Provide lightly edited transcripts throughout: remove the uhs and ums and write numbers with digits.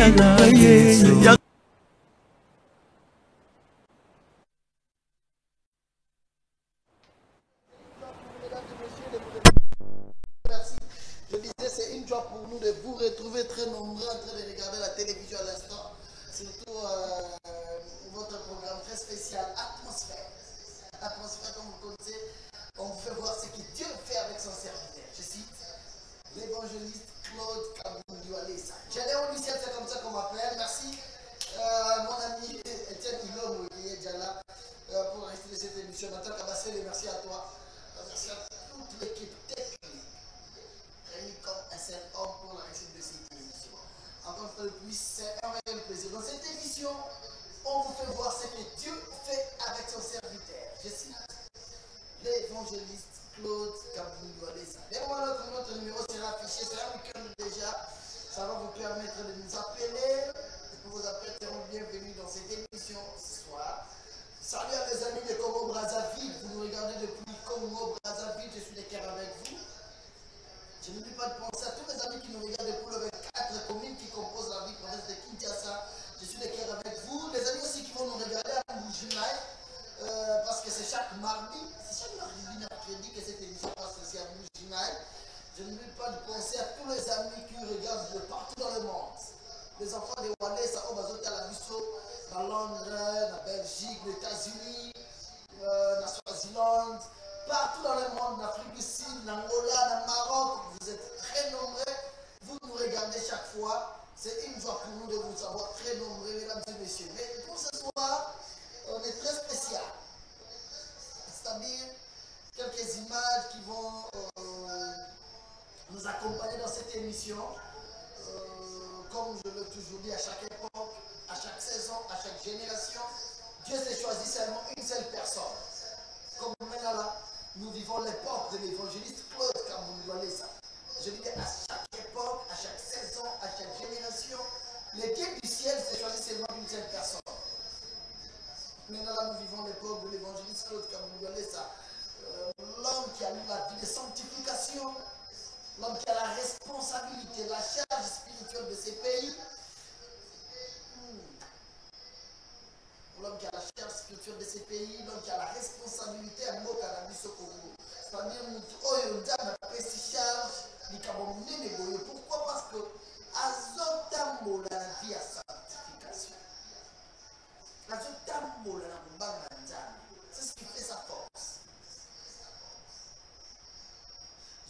Je disais, c'est une joie pour nous de vous retrouver très nombreux en train de regarder la télévision à l'instant. Surtout votre programme très spécial, Atmosphère. Atmosphère, comme vous connaissez, on vous fait voir ce que Dieu fait avec son serviteur. Je cite l'évangéliste Claude Kabundiwalesa. Gédéon Lucien, c'est comme ça qu'on m'appelle. Merci. Mon ami Etienne Ilom, qui est déjà là pour rester de cette émission. Nathan Kabassé, merci à toi. Merci à toute l'équipe technique. Réunis comme un seul homme pour la réussite de cette émission. Encore une fois de plus, c'est un réel plaisir. Dans cette émission, on vous fait voir ce que Dieu fait avec son serviteur. Je cite l'évangéliste Claude Kabundiwalesa. Notre numéro sera affiché, c'est un week-end déjà. Ça va vous permettre de nous appeler. Vos appels seront bienvenus dans cette émission ce soir. Salut à mes amis de Congo Brazzaville. Vous nous regardez depuis Congo Brazzaville. Je suis de cœur avec vous. Je n'oublie pas de penser à tous mes amis qui nous regardent depuis les 24 communes qui composent la ville province de Kinshasa. Je suis de cœur avec vous. Les amis aussi qui vont nous regarder à Mbujimai, parce que c'est chaque mardi, mercredi que cette émission passe aussi à Mbujimai. Je n'oublie pas de penser à tous les amis qui regardent de partout dans le monde. Les enfants de Walesa, on va à la Bissau, dans Londres, la Belgique, les États-Unis, la Swaziland, partout dans le monde, l'Afrique du Sud, l'Angola, le Maroc. Vous êtes très nombreux. Vous nous regardez chaque fois. C'est une joie pour nous de vous savoir très nombreux, mesdames et messieurs. Mais pour ce soir, on est très spécial. C'est-à-dire quelques images qui vont nous accompagner dans cette émission. Comme je l'ai toujours dit, à chaque époque, à chaque saison, à chaque génération, Dieu s'est choisi seulement une seule personne. Comme maintenant là, nous vivons l'époque de l'évangéliste Claude Kabundiwalesa. Je dis à chaque époque, à chaque saison, à chaque génération, le Dieu du ciel s'est choisi seulement une seule personne. Maintenant là, nous vivons l'époque de l'évangéliste Claude Kabundiwalesa. L'homme qui a eu la vie de sanctification, l'homme qui a la responsabilité, la charge spirituelle de ces pays. L'homme qui a la charge spirituelle de ces pays, l'homme qui a la responsabilité à Mboka na biso Congo. C'est-à-dire, Oyo Nzambe a pris si charge, pourquoi? Parce que azotambola la vie à sanctification. Azotambola la mbanga Nzambe. C'est ce qui fait sa force.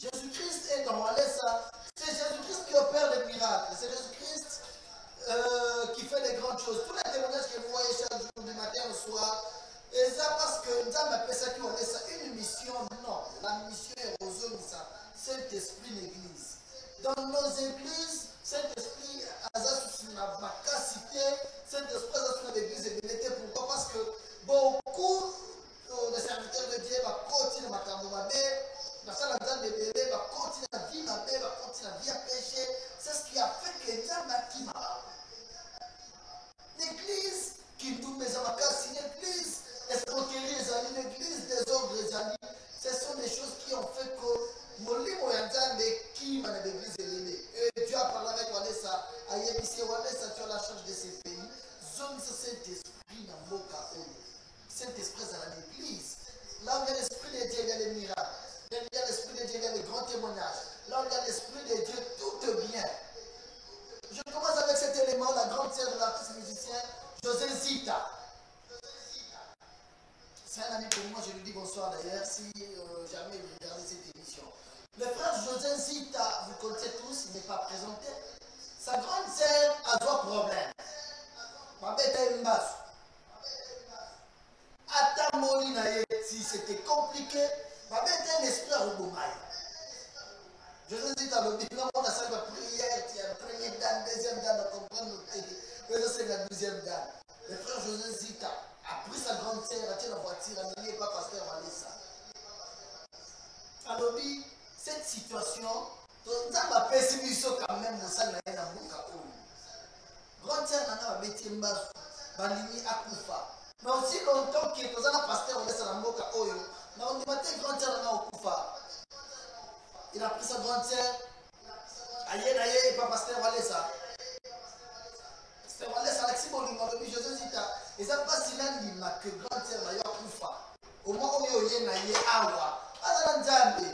Jésus-Christ est dans Walesa. C'est Jésus-Christ qui opère des miracles. C'est Jésus-Christ qui fait des grandes choses. Tous les témoignages que vous voyez chaque jour, du matin au soir, et ça parce que nous avons appelé ça qui on ça une mission. Non, la mission est aux hommes, ça. Saint-Esprit l'Église. Dans nos églises, Saint-Esprit a ma capacité, Saint-Esprit a l'église et bénété. Pourquoi? Parce que beaucoup de serviteurs de Dieu vont continuer à camomabé. La salle de bébé va continuer à vivre à paix, va continuer à vivre à pécher. C'est ce qui a fait que les gens m'ont l'église qui nous met en place, l'église escroquerie les amis, l'église des ordres des amis. Ce sont des choses qui ont fait que mon livre est qui m'a l'église est et Dieu a parlé avec Walesa. Aïe, ici, Walesa, tu as la charge de ces pays. Zone ce Saint-Esprit dans mon cas. Saint-Esprit dans l'église. Là où il y a l'esprit de Dieu, il y a les miracles. Là où il y a l'esprit de Dieu, il y a les grands témoignages. Là où il y a l'esprit de Dieu, tout est bien. Je commence avec cet élément, la grande sœur de l'artiste musicien, José Zita. C'est un ami pour moi, je lui dis bonsoir d'ailleurs, si jamais vous regardez cette émission. Le frère José Zita, vous connaissez tous, il n'est pas présenté. Sa grande sœur a deux problèmes. Ma bête est une base. Atamoli si c'était compliqué, ma bête est un esprit à Rubomaï. José Zita, le bilan, on a ça la prière, il y a la première dame, deuxième dame, on comprend le c'est la deuxième dame. Le frère José Zita a pris sa grande sœur, a tiré la voiture, a mis pas pasteur Walesa. Alors, cette situation, on a pessimiste quand même, on s'en a un grande sœur n'a pas été mbasu, balini akufa. Mais aussi longtemps que nous avons pasteur Walesa na mboka oyo, na on dit matin grande sœur n'a okufa. Il a pris sa grande sœur, aïe, pas pasteur Walesa. pasteur Wallace Alexis Bolingo avec José Zita. Et ça passe il a dit que grande sœur na yo kufa. Au moins on est na ye awa. Azala nzambe.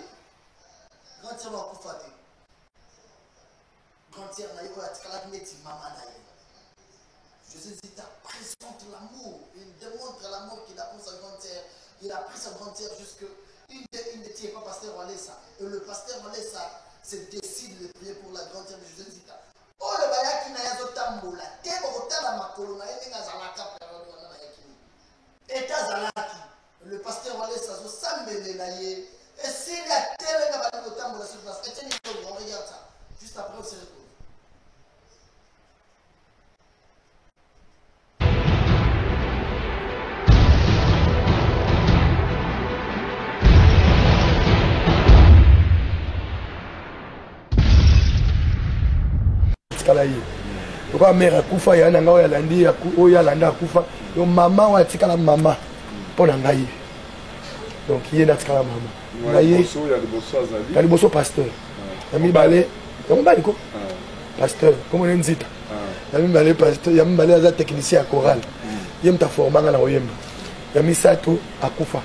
Grande sœur na kufa te. Grande sœur na yo atikala meti mama na ye. José Zita présente l'amour. Il démontre l'amour qu'il a pour sa grande sœur. Il a pris sa grande sœur jusque il ne tient pas pasteur Wallace. Et le pasteur Wallace se décide de prier pour la grande sœur de José Zita. Oh le bayaki na yazo tambola. Tebo kotala makolo na yene ngazalaka période wana bayaki. Eta zalaki. Le pasteur Wallace azo sambele na ye. Et s'il y a tel na bali kotambola sur place. Et on regarde ça. Juste après on se retrouve. Pourquoi mère akufa ya nanga oya landi oya landa akufa yo mama wa tikala mama pour ngai donc il na tikala mama ngai ya liboso pasteur ya mibale ya mibale ko pasteur comment on dit ya mibale pasteur ya mibale aza technicien à chorale yem ta formanga na oyemba ya misato akufa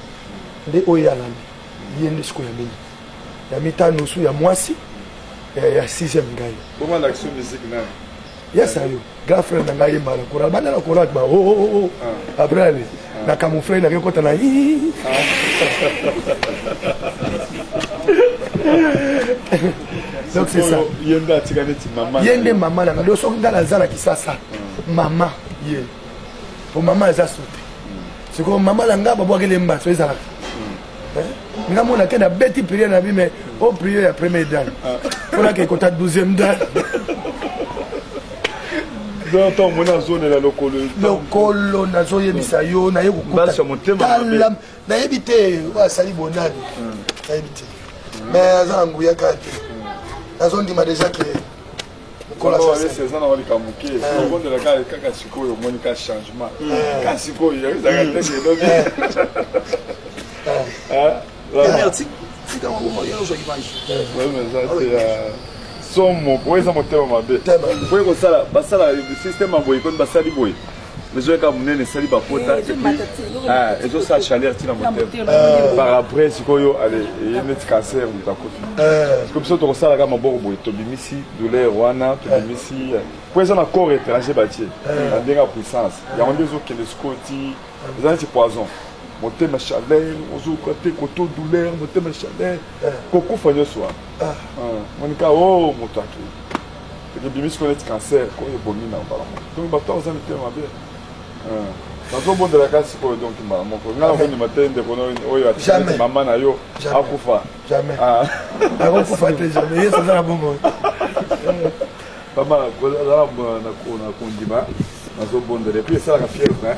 nde oya landi yende siko ya mini ya mitano su ya mwasi ya 6e ngai comment l'action musique na yes ayo grand frère na ngai mbala kora bana na kora ba oh après aller na camoufler na kota na donc c'est ça yenda tikaneti mama yende mama na ndo so ngala zala kisasa mama ye pour mama za sauter c'est comme mama la ngaba bwa kele mba so ezala nga mona ke na beti prière na bi mais au prière ya première dame fona ke kota 12e dame donc on mona zone la lokolo na zo yebisa yo na ye basa motema na yebite wa sali bonani na yebite mais azangu ya kate nazo ndima déjà que kola ça c'est ça na wali kamuke on de la kaka sikoyo monika changement ka sikoyo ya za tete do merci c'est dans mon moyen je image ouais mais ça c'est son mot pour ça motema mabe pour ko sala basala le système envoyé comme basali boy mais je ka munene sali ba pota et puis et je ça chaleur tina motema par après sikoyo allez et net cancer ou ta kofi comme ça to sala ka maboko boy to bimisi douleur wana to bimisi pour ça na corps étranger bâti en denga puissance ya on des autres que le scoti les anti poison motema chaleur ozo côté koto douleur motema chaleur koko fanyo soir monika oh motaki que bimis ko net cancer ko e bomina bala donc ba to za motema mabe dans bon de la casse ko donc maman ko nga ko ni matin de kono oyo ati maman na yo akufa jamais akufa te jamais ça za bongo maman ko za na ko na kondima dans bon de puis ça la fièvre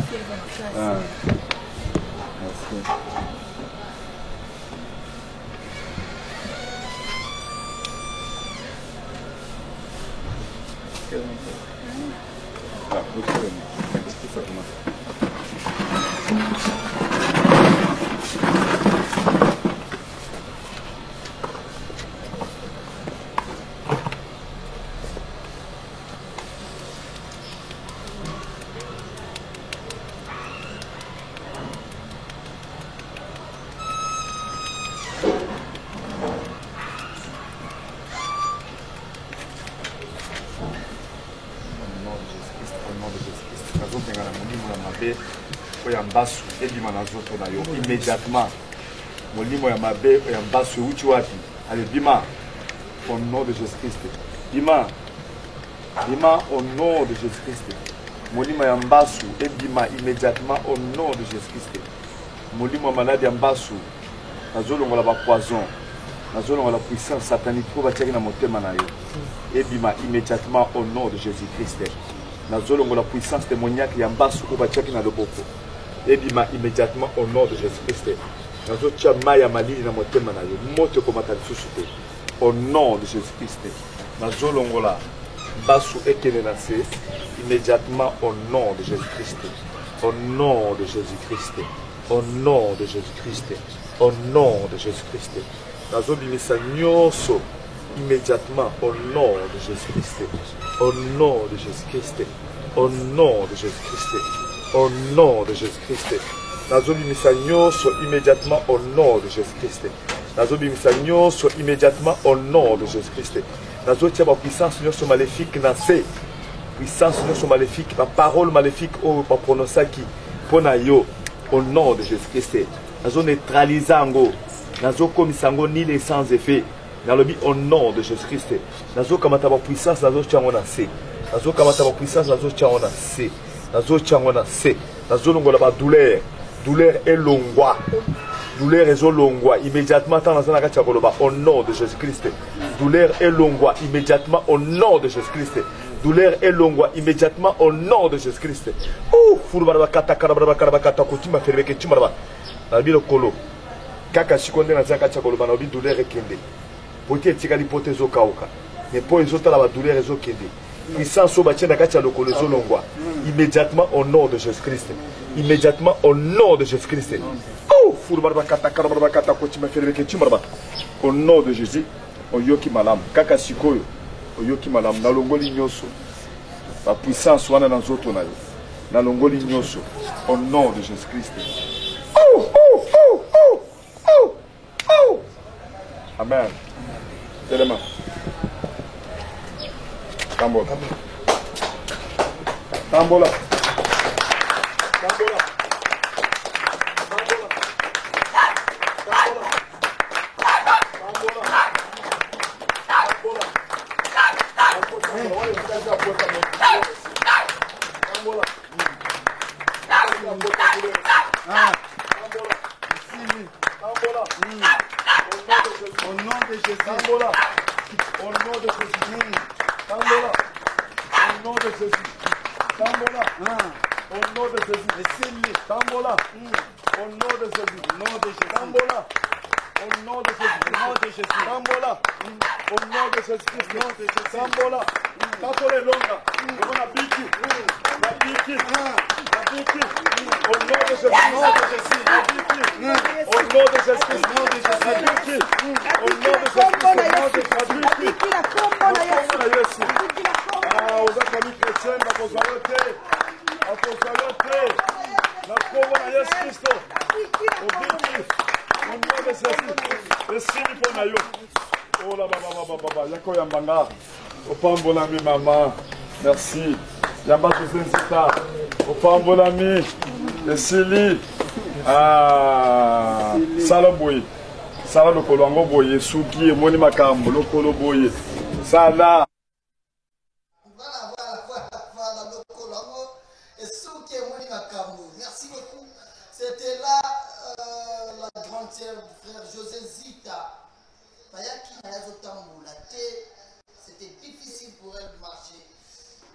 Oyambasu edima na zoto na yo immédiatement molimo ya mabe oyambasu uchi wapi allez bima au nom de Jésus-Christ bima au nom de Jésus-Christ molimo ya mbasu edima immédiatement au nom de Jésus-Christ molimo malade ya mbasu nazolongola ba poison nazolongola puissance satanique pour batiaki na motema na yo edima immédiatement au nom de Jésus-Christ nazolongola puissance démoniaque ya mbasu pour batiaki na loboko edima immédiatement au nom de Jésus-Christ. Nazo tia maya malili na motema na yo moto komata lisusu te au nom de Jésus-Christ. Nazo longola basu ekene na se immédiatement au nom de Jésus-Christ. Au nom de Jésus-Christ. Au nom de Jésus-Christ. Au nom de Jésus-Christ. Nazo bimisa nyonso immédiatement au nom de Jésus-Christ. Au nom de Jésus-Christ. au nom de Jésus-Christ. Au nom de Jésus-Christ. Nazobimisa nyonso immédiatement au nom de Jésus-Christ. Nazobimisa nyonso immédiatement au nom de Jésus-Christ. Nazotia ba puissance nyonso maléfique nassé. Puissance nyonso maléfique, ba parole maléfique au ba prononcer qui pona yo au nom de Jésus-Christ. Nazo neutraliser ngo. Nazo komisa ngo ni les sans effet. Nalobi au nom de Jésus-Christ. Nazo kamata ba puissance nazo tia ngo nassé. Nazo kamata ba puissance nazo tia ngo nassé. Nazo tia ngo nassé. Nazo longola ba douleur. Douleur et longwa. Douleur et longwa. Immédiatement, au nom de Jésus-Christ. Douleur et longwa. Immédiatement, au nom de Jésus-Christ. Douleur et longwa. Immédiatement, au nom de Jésus-Christ. Oh, Fouroubaraba kata karabara karabakata kotima fermeke chimaraba. Nabi le kolo. Kaka shikonde na zaka chakoloba nabi douleur et kende. Poti etika l'hypothèse au kauka. Mais pour les autres, la douleur et kende. Puissance au bâtiment de lokolo longwa. Immédiatement, au nom de Jésus-Christ. Immédiatement au nom de Jésus-Christ. Oh, au nom de Jésus, au yoki malam, kaka sikoyo, au yoki malam, na longoli nyoso, la puissance wana na zoto na yo, na longoli nyoso, au nom de Jésus-Christ. Oh, oh, oh, oh, oh, oh. Amen. Tellement. Tambola. Tambola. Tambola. Au nom de Jésus. Tambola. Au nom de Jésus. Tambola. Au nom de Jésus. Tambola. Au nom de Jésus. Tambola. Au nom de Jésus. Tambola. Au nom de Jésus. Tambola. Au nom de Jésus. Tambola. Tatole longa. On a biki. La biki. La biki. Au nom de Jésus. La biki. Au nom de Jésus. La biki. Au nom de Jésus. La biki. La Yesu. Ah, aux familles chrétiennes, la consolation. La consolation. La pauvre Yesu Christ. Au nom de Jésus. Le signe pour Nayo. Oh là, baba, yako yambanga. Opambolami maman. Merci. Yamba Tuzenzita. Opambolami. Esili. Ah. Salaboy. Sala lokolo ngo boye suki e moni makambo lokolo boye. Sala. Merci beaucoup. C'était là la grande sœur du frère José Zita. C'était difficile pour elle de marcher.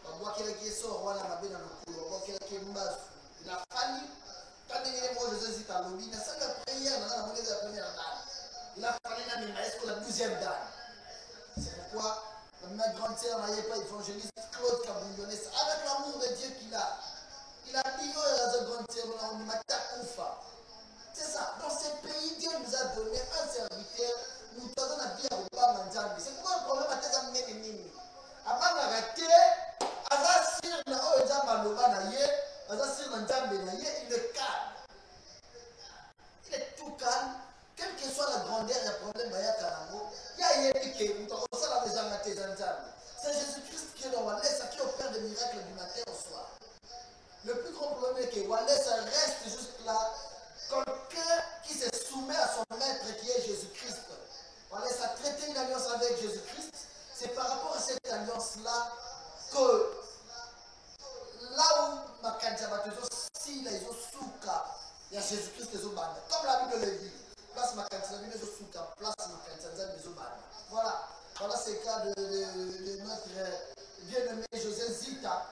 Il a fallu, quand José Zita il a fallu la 12e dame. C'est pourquoi ma grande sœur n'avait pas évangéliste Claude Kabouillonès, avec l'amour de Dieu qu'il a. Il a dit, oh, la grande sœur, on m'a takoufa. C'est ça. Dans ce pays, Dieu nous a donné un serviteur. Nous avons la vie à Obama Nzambi. C'est pourquoi le problème a été amené. Avant de rater, Azasir na Oja Maloba na ye, Azasir na Nzambi na ye, il est calme. Il est tout calme. Quelle que soit la grandeur et le problème, il y a Karango. Il y a Yépiké, nous avons ça la maison à tes Nzambi. C'est Jésus-Christ qui est dans Wallace, qui opère des miracles du matin au soir. Le plus grand problème est que Wallace reste juste là. Quelqu'un qui se soumet à son maître qui est Jésus-Christ. Wallace a traité une alliance avec Jésus-Christ. C'est par rapport à cette alliance-là que là où ma candidature, si les Osuka, il y a Jésus-Christ les Obana. Comme la Bible le dit, place ma candidature, les Osuka, place ma candidature, les Obana. Voilà. Voilà c'est le cas de notre bien-aimé José Zita,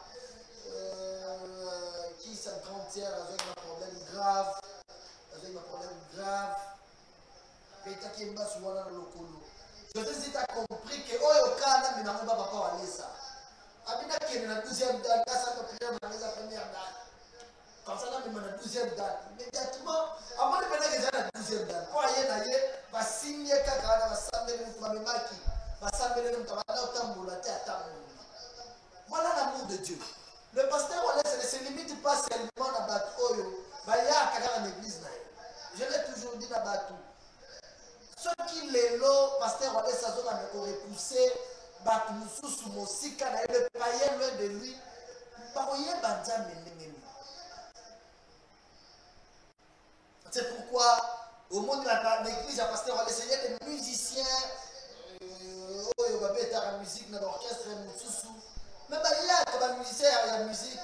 qui s'est grandi avec un problème grave. Avec un problème grave. Peta qui m'a souvent dans le colo. José Zita a compris que oh kana mais n'a pas papa Walesa. Abina qui est la 12e date, là ça me prière dans la première date. Comme ça là mais la 12e date. Immédiatement avant de venir déjà la 12e date. Pour aller d'ailleurs, va signer kaka va s'amener pour me marquer. Va s'amener comme ça va là tambola te tambola. Voilà l'amour de Dieu. Le pasteur Wallace ne se limite pas seulement à Batoyo, mais il y a une église. Je l'ai toujours dit à Batou. Ceux qui les lots, pasteur Wallace a repoussé, Batou Moussou Mosika, le païen loin de lui, c'est pourquoi au monde de l'église, à pasteur Wallace, il y a des musiciens, il y a des musique dans l'orchestre, mais il y a des musiciens,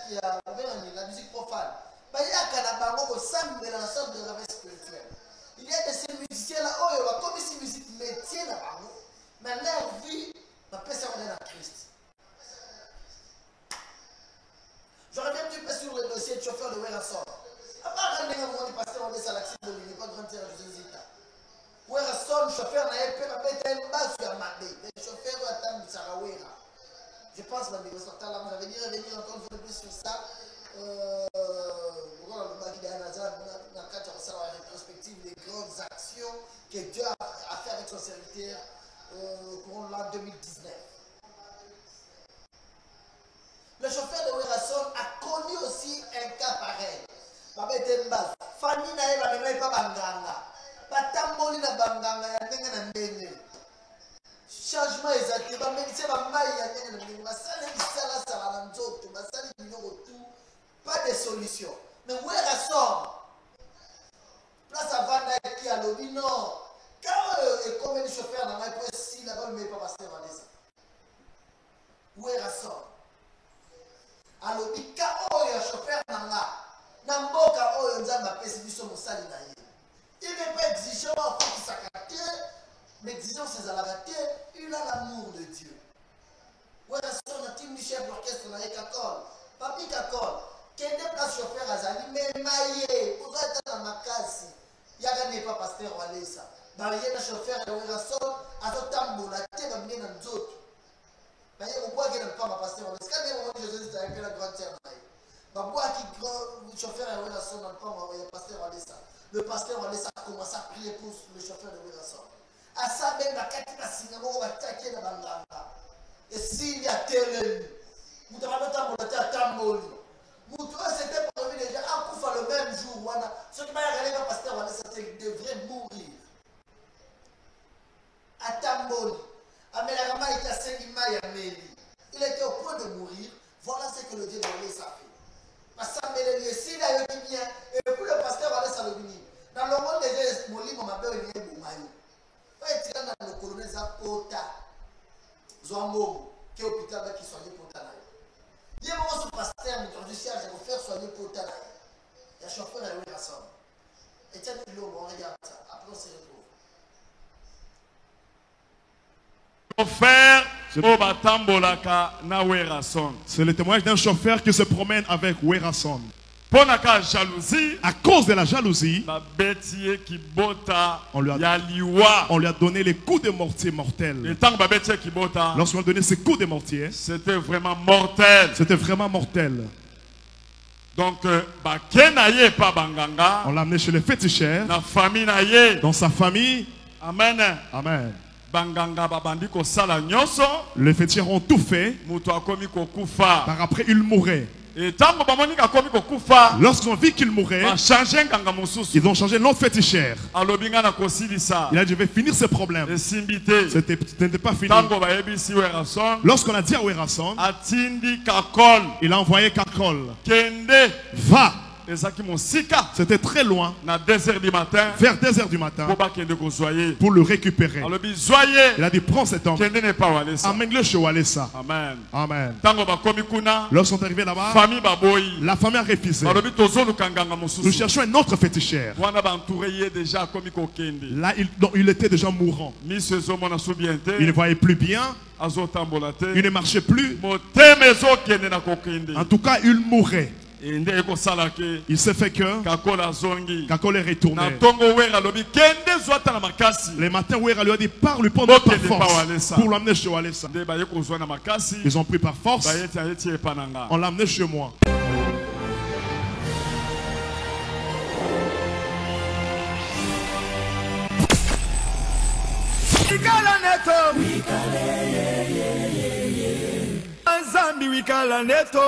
il y a la musique profane. Il y a des la sorte de réveil spirituel. Il y a de ces musiciens-là, comme si la musique métier là-bas, mais leur vie, la personne est en Christ. Je reviens un petit peu sur le dossier de chauffeur de Werrason. À part un du pasteur, on est à l'accident de l'Union, pas de grande de Zizita. Werrason, chauffeur n'a pas été un bas sur Amadé. Les chauffeurs attendent Sarawera. Je pense que les ressortants là, on va revenir encore une fois plus sur ça. La rétrospective des grandes actions que Dieu a fait avec son serviteur pour l'an 2019. Le chauffeur de Werrason a connu aussi un cas pareil. Baba était bas. Famille n'a pas banganga. Batamboli na banganga ya ndenge na ndenge. Changement exact. Ba médecin ba mai ya ndenge na ndenge. Basala bisala sala na nzoto. Basala biloko tout. Pas de solution. Mais Werrason. Place à Vanda qui a lobby non. Quand et combien de chauffeurs dans ma poche si là-bas ne met pas passer dans les. Werrason. Alors, il y a un chauffeur dans la mboka oyo nzamba pesi biso mosali na ye. Il n'est pas exigeant pour qu'il s'accapte, mais exigeant ses alagatés, il a l'amour de Dieu. Werrason a team du chef d'orchestre na Kakol. Papi Kakol, quel est place chauffeur azali mais maillé, pour être dans ma casse. Il y a n'est pas pasteur Wallace. Dans le chauffeur de Werrason, à tout tambour, la tête va venir dans d'autres. Mais on voit qu'il n'a pas ma pasteur Wallace. Quand il y a Jésus, c'est avec la grande terre. On voit qu'il le chauffeur de Werrason n'a pas ma pasteur Wallace. Le pasteur Wallace a commencé à prier pour le chauffeur de Werrason. À ça, même la carte de Singapour va attaquer la banganga. Et s'il y a terre, vous devez mettre à Tamboli. Vous c'était pour lui déjà, à Koufa le même jour. Ce qui m'a regardé le pasteur Wallace, c'était qu'il devrait mourir. À Tamboli. Amélarama était à Senima et à Méli. Il était au point de mourir. Voilà ce que le Dieu de Wallace a fait. Parce que s'il a eu bien, et puis le pasteur Wallace a le béni. Dans le monde des gens, mon livre m'a bien eu Boumaï. Il y a dans le colonel Zapota. Zouambo, qui est hôpital qui soigne Pota. Il y a un pasteur, mais du siège, je vais faire soigner Pota. Il y a un chauffeur à Werrason. Et tiens, on regarde ça. Après, on se retrouve. C'est le témoignage d'un chauffeur qui se promène avec Werrason. À cause de la jalousie, on lui a donné les coups de mortier mortels. Lorsqu'on a donné ces coups de mortier, c'était vraiment mortel. C'était vraiment mortel. Donc, on l'a amené chez le féticheur, dans sa famille. Amen. Amen. Les féticheurs ont tout fait. Par après, il mourait. Lorsqu'on vit qu'il mourait, ils ont changé l'autre féticheur. Il a dit, je vais finir ce problème. Ce n'était pas fini. Lorsqu'on a dit à Werrason, il a envoyé Kakol. Va. C'était très loin. Vers 2h du matin. Pour le récupérer. Il a dit, prends cet homme. Amène-le chez Wallace. Amen. Amen. Lorsqu'on est arrivé là-bas, la famille a refusé. Nous cherchons un autre féticheur. Là, il était déjà mourant. Il ne voyait plus bien. Il ne marchait plus. En tout cas, il mourait. Il s'est fait que Kakol est retourné. Les matins, Wera lui a dit, parle par force pour l'amener chez Wallace. Ils ont pris par force. On l'a amené chez moi. Wikala neto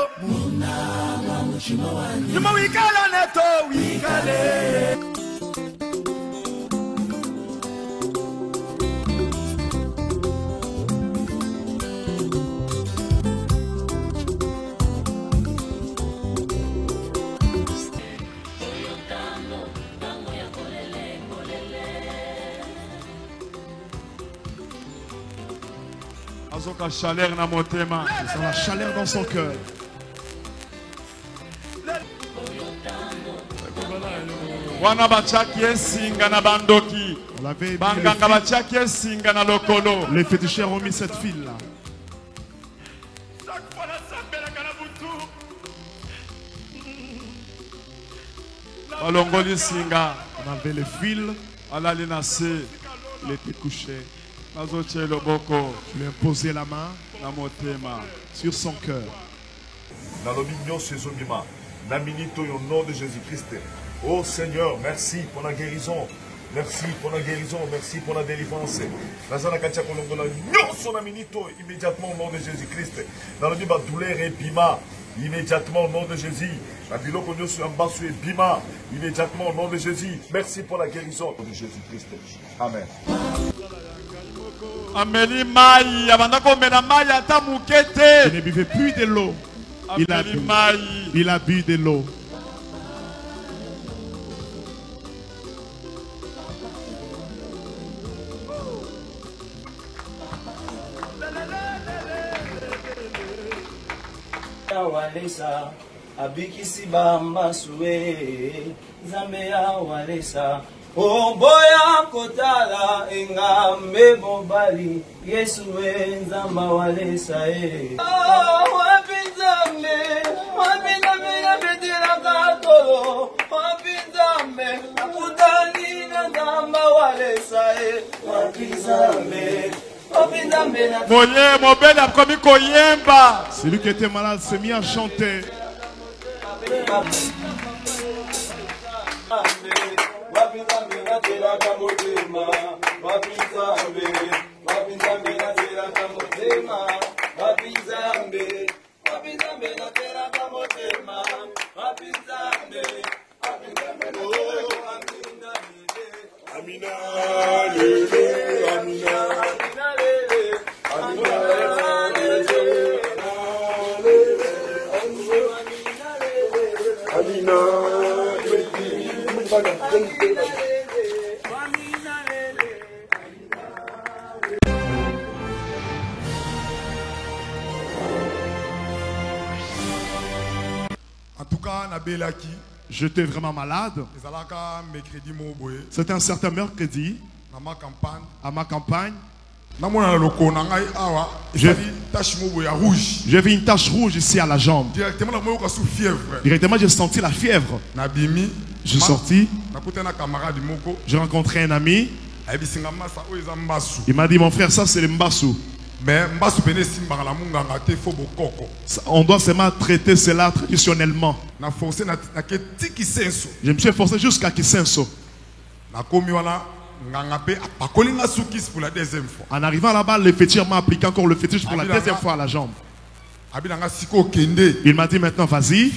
Nyuma wikala neto wikale. C'est la chaleur dans son cœur. Wana bachaki esinga na bandoki. Banganga bachaki esinga na lokolo. Les féticheurs ont mis cette file là. Alongoli singa. On avait les fils. Alali nase. Il était couché. Je lui ai posé la main sur son cœur. Au nom de Jésus-Christ. Oh Seigneur, merci pour la guérison. Merci pour la guérison. Merci pour la délivrance. Immédiatement au nom de Jésus-Christ. Dans le douleur et bima. Immédiatement au nom de Jésus. Immédiatement au nom de Jésus. Merci pour la guérison de Jésus-Christ. Amen. Il ne buvait plus de l'eau. Il a bu de l'eau. Abikisi bamba suwe Zambia walesa Oboya kotala engambe mobali Yesuwe nzamba walesa Wapinzame na betira katolo Wapinzame akutani na nzamba walesa Wapinzame Celui qui était malade s'est mis à chanter. Amina, lele, Amina. En tout cas, Nabelaki. J'étais vraiment malade. C'était un certain mercredi. À ma campagne. J'ai vu une tache rouge ici à la jambe. Directement, j'ai senti la fièvre. Je suis sorti. J'ai rencontré un ami. Il m'a dit, mon frère, ça c'est le mbassou. On doit seulement traiter cela traditionnellement. Je me suis forcé jusqu'à Kisenso. En arrivant là-bas, le féticheur m'a appliqué encore le fétiche pour la deuxième fois à la jambe. Il m'a dit maintenant, vas-y,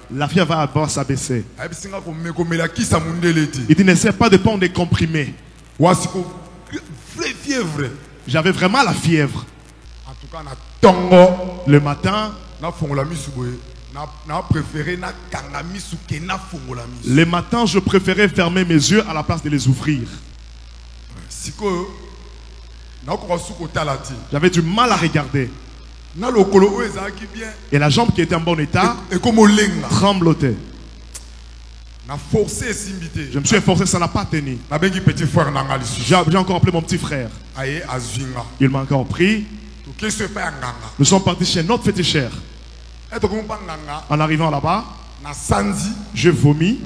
la fièvre va s'abaisser. Il dit, n'essaie pas de prendre des comprimés. J'avais vraiment la fièvre. Le matin, le matin, je préférais fermer mes yeux à la place de les ouvrir. J'avais du mal à regarder. Et la jambe qui était en bon état tremblotait. Je me suis efforcé, ça n'a pas tenu. J'ai encore appelé mon petit frère. Il m'a encore pris. Nous sommes partis chez notre féticheur. En arrivant là-bas, je vomis.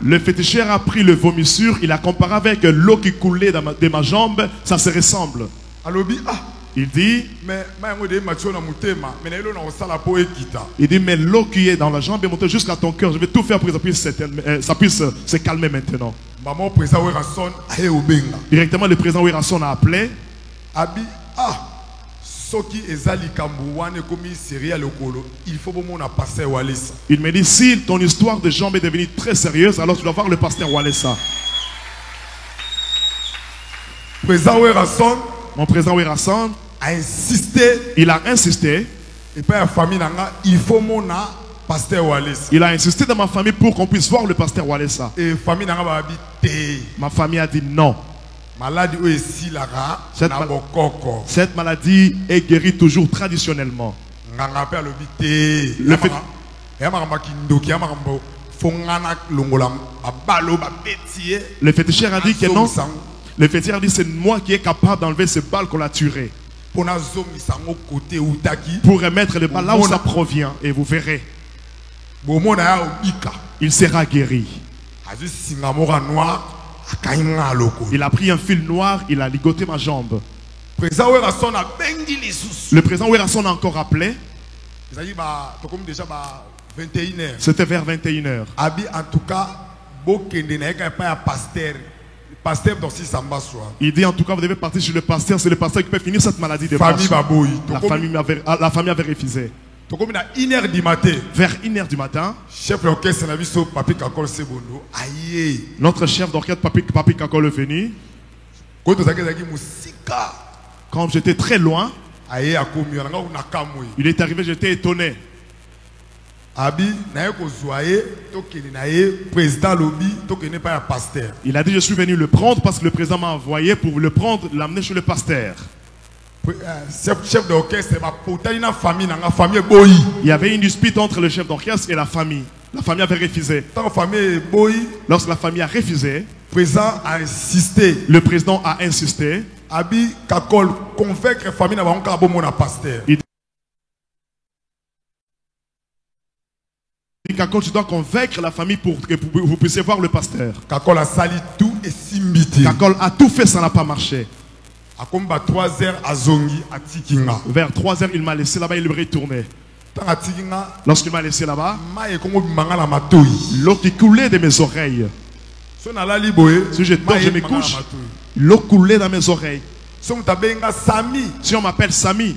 Le féticheur a pris le vomissure, il a comparé avec l'eau qui coulait de ma jambe, ça se ressemble. Il dit, mais l'eau qui est dans la jambe est montée jusqu'à ton cœur. Je vais tout faire pour que ça puisse se calmer maintenant. Directement, le président Werason a appelé. Il me dit, si ton histoire de jambes est devenue très sérieuse, alors tu dois voir le pasteur Walesa. Mon président Werason a insisté. Il a insisté. Et pas la famille, il faut mon pasteur Walesa. Il a insisté dans ma famille pour qu'on puisse voir le pasteur Walesa. Et famille ma famille a dit non. Cette maladie est guérie toujours traditionnellement. Le féticheur a dit que non. Le féticheur a dit c'est moi qui est capable d'enlever ce bal qu'on a tué. Pour remettre le bal là où ça provient. Et vous verrez. Il sera guéri. Il a pris un fil noir, il a ligoté ma jambe. Le président Werason a encore appelé. C'était vers 21h. En tout cas, il dit en tout cas, vous devez partir sur le pasteur. C'est le pasteur qui peut finir cette maladie de la famille avait refusé. Vers 1h du matin, notre chef d'orchestre Papi Kakol est venu. Quand j'étais très loin, il est arrivé, j'étais étonné. Il a dit je suis venu le prendre parce que le président m'a envoyé pour le prendre, l'amener chez le pasteur. Chef d'orchestre, il y avait une dispute entre le chef d'orchestre et la famille. La famille avait refusé. Lorsque la famille a refusé, le président a insisté. Il dit Kakol, tu dois convaincre la famille pour que vous puissiez voir le pasteur. Kakol a tout fait, ça n'a pas marché. Vers 3h, il m'a laissé là-bas, il est retourné. Lorsqu'il m'a laissé là-bas, l'eau qui coulait de mes oreilles. Si je dors, je me couche, l'eau coulait dans mes oreilles. Si on m'appelle Sami,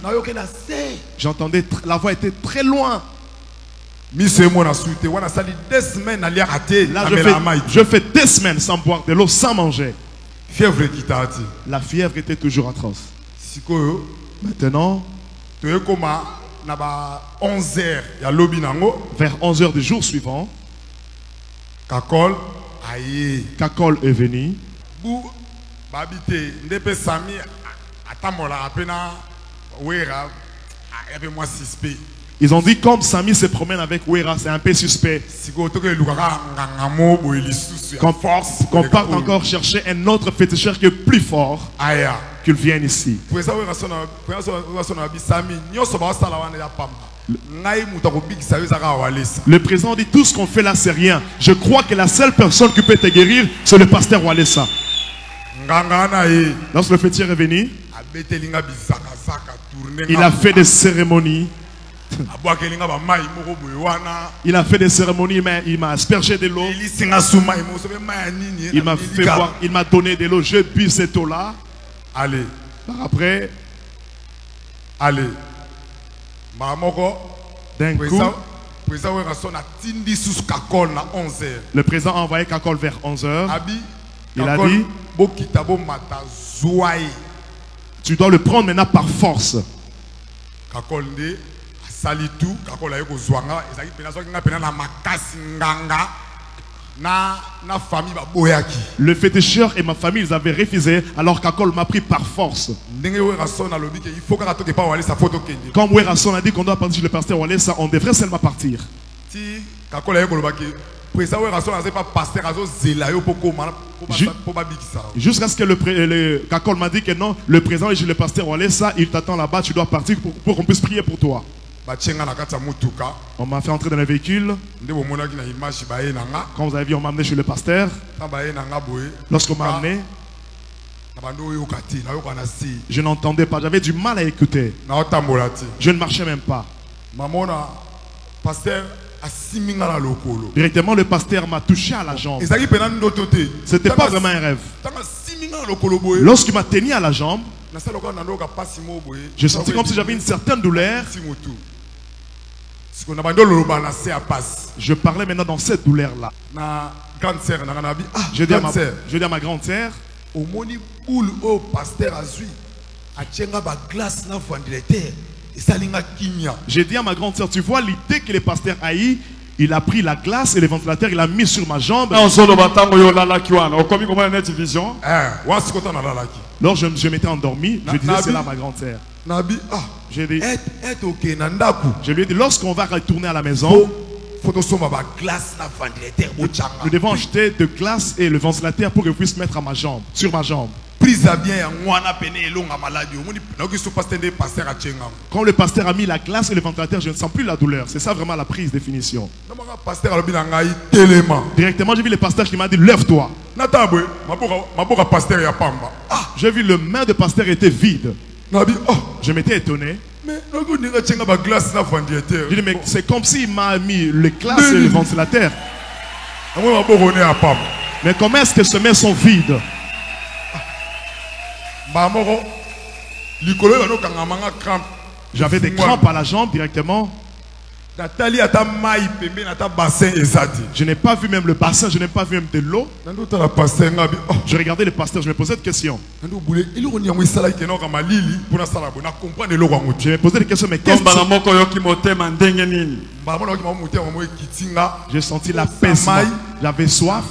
j'entendais, la voix était très loin. Là, je fais 2 semaines sans boire de l'eau, sans manger. La fièvre était toujours atroce. Maintenant, vers 11h du jour suivant, Kakol est venu. Ils ont dit comme Sami se promène avec Wera, c'est un peu suspect. Qu'on parte encore chercher un autre féticheur qui est plus fort, qu'il vienne ici. Le président dit tout ce qu'on fait là c'est rien. Je crois que la seule personne qui peut te guérir c'est le pasteur Walesa. Lorsque le féticheur est venu, il a fait des cérémonies. Il a fait des cérémonies, mais il m'a aspergé de l'eau. Il m'a fait boire, il m'a donné de l'eau. Je bu cette eau-là. Allez. Après, d'un coup, le président a envoyé Kakol vers 11h. Il a dit, tu dois le prendre maintenant par force. Le féticheur et ma famille, ils avaient refusé, alors Kakol m'a pris par force. Comme Werason a dit qu'on doit partir sur le pasteur Walesa, on devrait seulement partir. Jusqu'à ce que le Kakol m'a dit que non, le président et le pasteur Walesa, il t'attend là-bas, tu dois partir pour qu'on puisse prier pour toi. On m'a fait entrer dans le véhicule. Quand vous avez vu, on m'a amené chez le pasteur. Lorsqu'on m'a amené, je n'entendais pas, j'avais du mal à écouter. Je ne marchais même pas. Directement, le pasteur m'a touché à la jambe. C'était pas vraiment un rêve. Lorsqu'il m'a tenu à la jambe, J'ai senti comme si j'avais une certaine douleur. Je parlais maintenant dans cette douleur-là. Je dis à ma grande sœur, j'ai dit à ma grande sœur, tu vois l'idée que le pasteur a eu, il a pris la glace et le ventilateur, il a mis sur ma jambe. Alors je m'étais endormi, je disais c'est là ma grande sœur. Je lui ai dit, lorsqu'on va retourner à la maison, nous devons acheter de glace et le ventilateur pour que je puisse mettre à ma jambe, sur ma jambe. Quand le pasteur a mis la glace et le ventilateur, je ne sens plus la douleur. C'est ça vraiment la prise définition. Directement, j'ai vu le pasteur qui m'a dit, lève-toi. J'ai vu le main de pasteur était vide. Je m'étais étonné. Je dis, mais c'est comme s'il m'a mis le glace et le ventilateur. Mais comment est-ce que ces mains sont vides? J'avais des crampes à la jambe directement. Je n'ai pas vu même le bassin, je n'ai pas vu même de l'eau. Je regardais le pasteur, je me posais des questions. Je me posais des questions, mais qu'est-ce que j'ai senti l'apaisement, j'avais soif.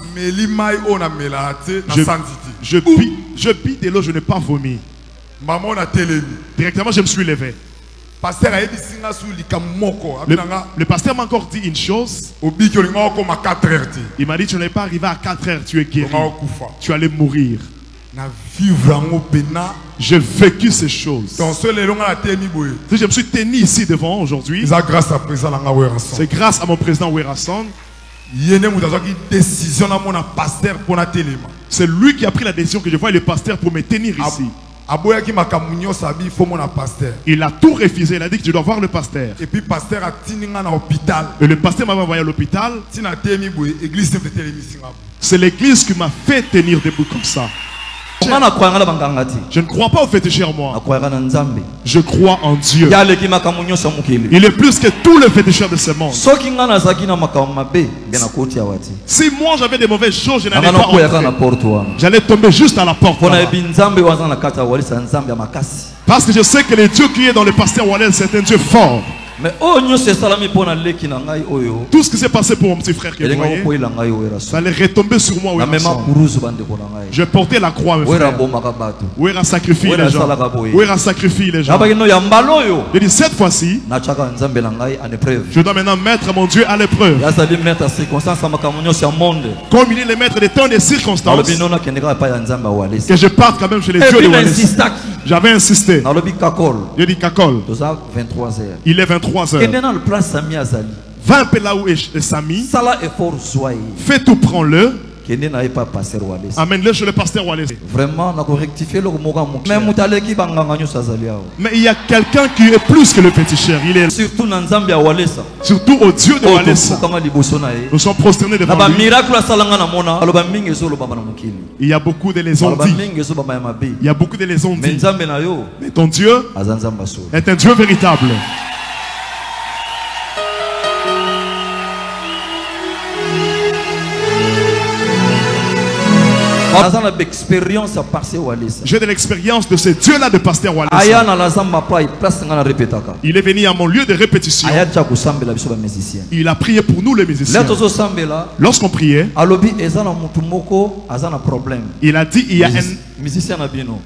Je pis de l'eau, je n'ai pas vomi. Directement, je me suis levé. Le pasteur m'a encore dit une chose. Il m'a dit, tu n'es pas arrivé à 4 heures, tu es guéri. Tu allais mourir. J'ai vécu ces choses. Si je me suis tenu ici devant aujourd'hui, c'est grâce à mon président Werason. C'est lui qui a pris la décision que je voie le pasteur pour me tenir ici. Il a tout refusé, il a dit que je dois voir le pasteur. Et puis et le pasteur m'a envoyé à l'hôpital. C'est l'église qui m'a fait tenir debout comme ça. Je ne crois pas au féticheur, moi. Je crois en Dieu. Il est plus que tous les féticheurs de ce monde. Si moi j'avais des mauvaises choses, je n'allais pas entrer. J'allais tomber juste à la porte. Parce que je sais que le Dieu qui est dans le pasteur Wallace, c'est un Dieu fort. Mais tout ce qui s'est passé pour mon petit frère qui est noyé, ça allait retomber sur moi. Je portais la croix, mes frères. Où est sacrifié les gens? Où est sacrifié les gens? Je dis cette fois-ci, je dois maintenant mettre mon Dieu à l'épreuve. Comme il est le maître des temps et des circonstances, que je parte quand même chez les dieux de Wallace. J'avais insisté. Je dis Kakol. Il est 23 heures. Va un peu là où est Samy. Fais tout, prends-le. Amène-le chez le pasteur Wallace. Vraiment, mais il y a quelqu'un qui est plus que le féticheur. Il est surtout au Dieu de Wallace. Nous sommes prosternés devant lui. Il y a beaucoup de les ont dit. Il y a beaucoup de les ont dit. Mais ton Dieu est un Dieu véritable. J'ai de l'expérience de ce Dieu-là de pasteur Wallace. Il est venu à mon lieu de répétition. Il a prié pour nous les musiciens. Lorsqu'on priait, il a dit il y a un musicien.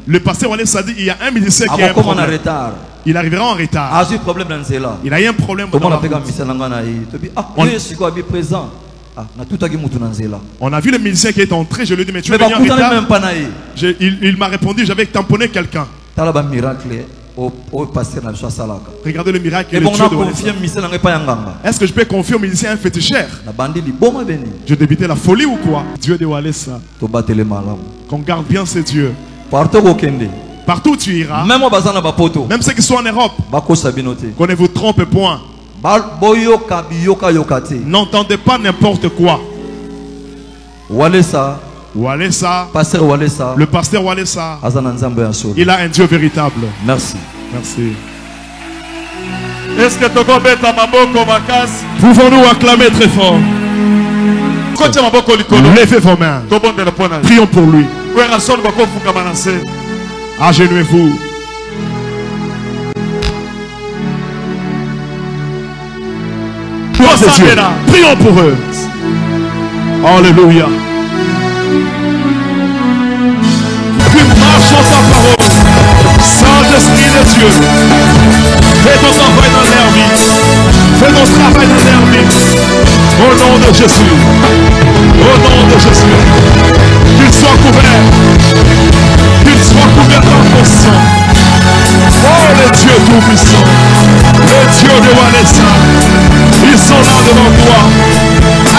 Le pasteur Wallace a dit il y a un musicien qui a un problème. Il arrivera en retard. Il a eu un problème. On a vu le musicien qui est entré, je lui ai dit mais tu veux venir en retard? Il m'a répondu j'avais tamponné quelqu'un. Regardez le miracle. Est-ce que je peux confier au musicien un féticheur? Je débutais la folie ou quoi? Dieu de Wallace. Qu'on garde bien ces dieux. Partout où tu iras, même ceux qui sont en Europe, qu'on ne vous trompe point. N'entendez pas n'importe quoi. Walesa, Pasteur Walesa, le pasteur Walesa, il a un Dieu véritable. Merci. Merci. Est-ce que pouvons-nous acclamer très fort? Levez vos mains. Prions pour lui. Agenouez-vous. Prions pour eux. Alléluia. Marche dans ta parole. Saint-Esprit de Dieu. Fais ton travail dans leur vie. Fais ton travail dans leur vie. Au nom de Jésus. Au nom de Jésus. Qu'ils soient couverts. Qu'ils soient couverts dans ton sang. Oh le Dieu tout-puissant. Le Dieu de Walesa. Ils sont là devant toi.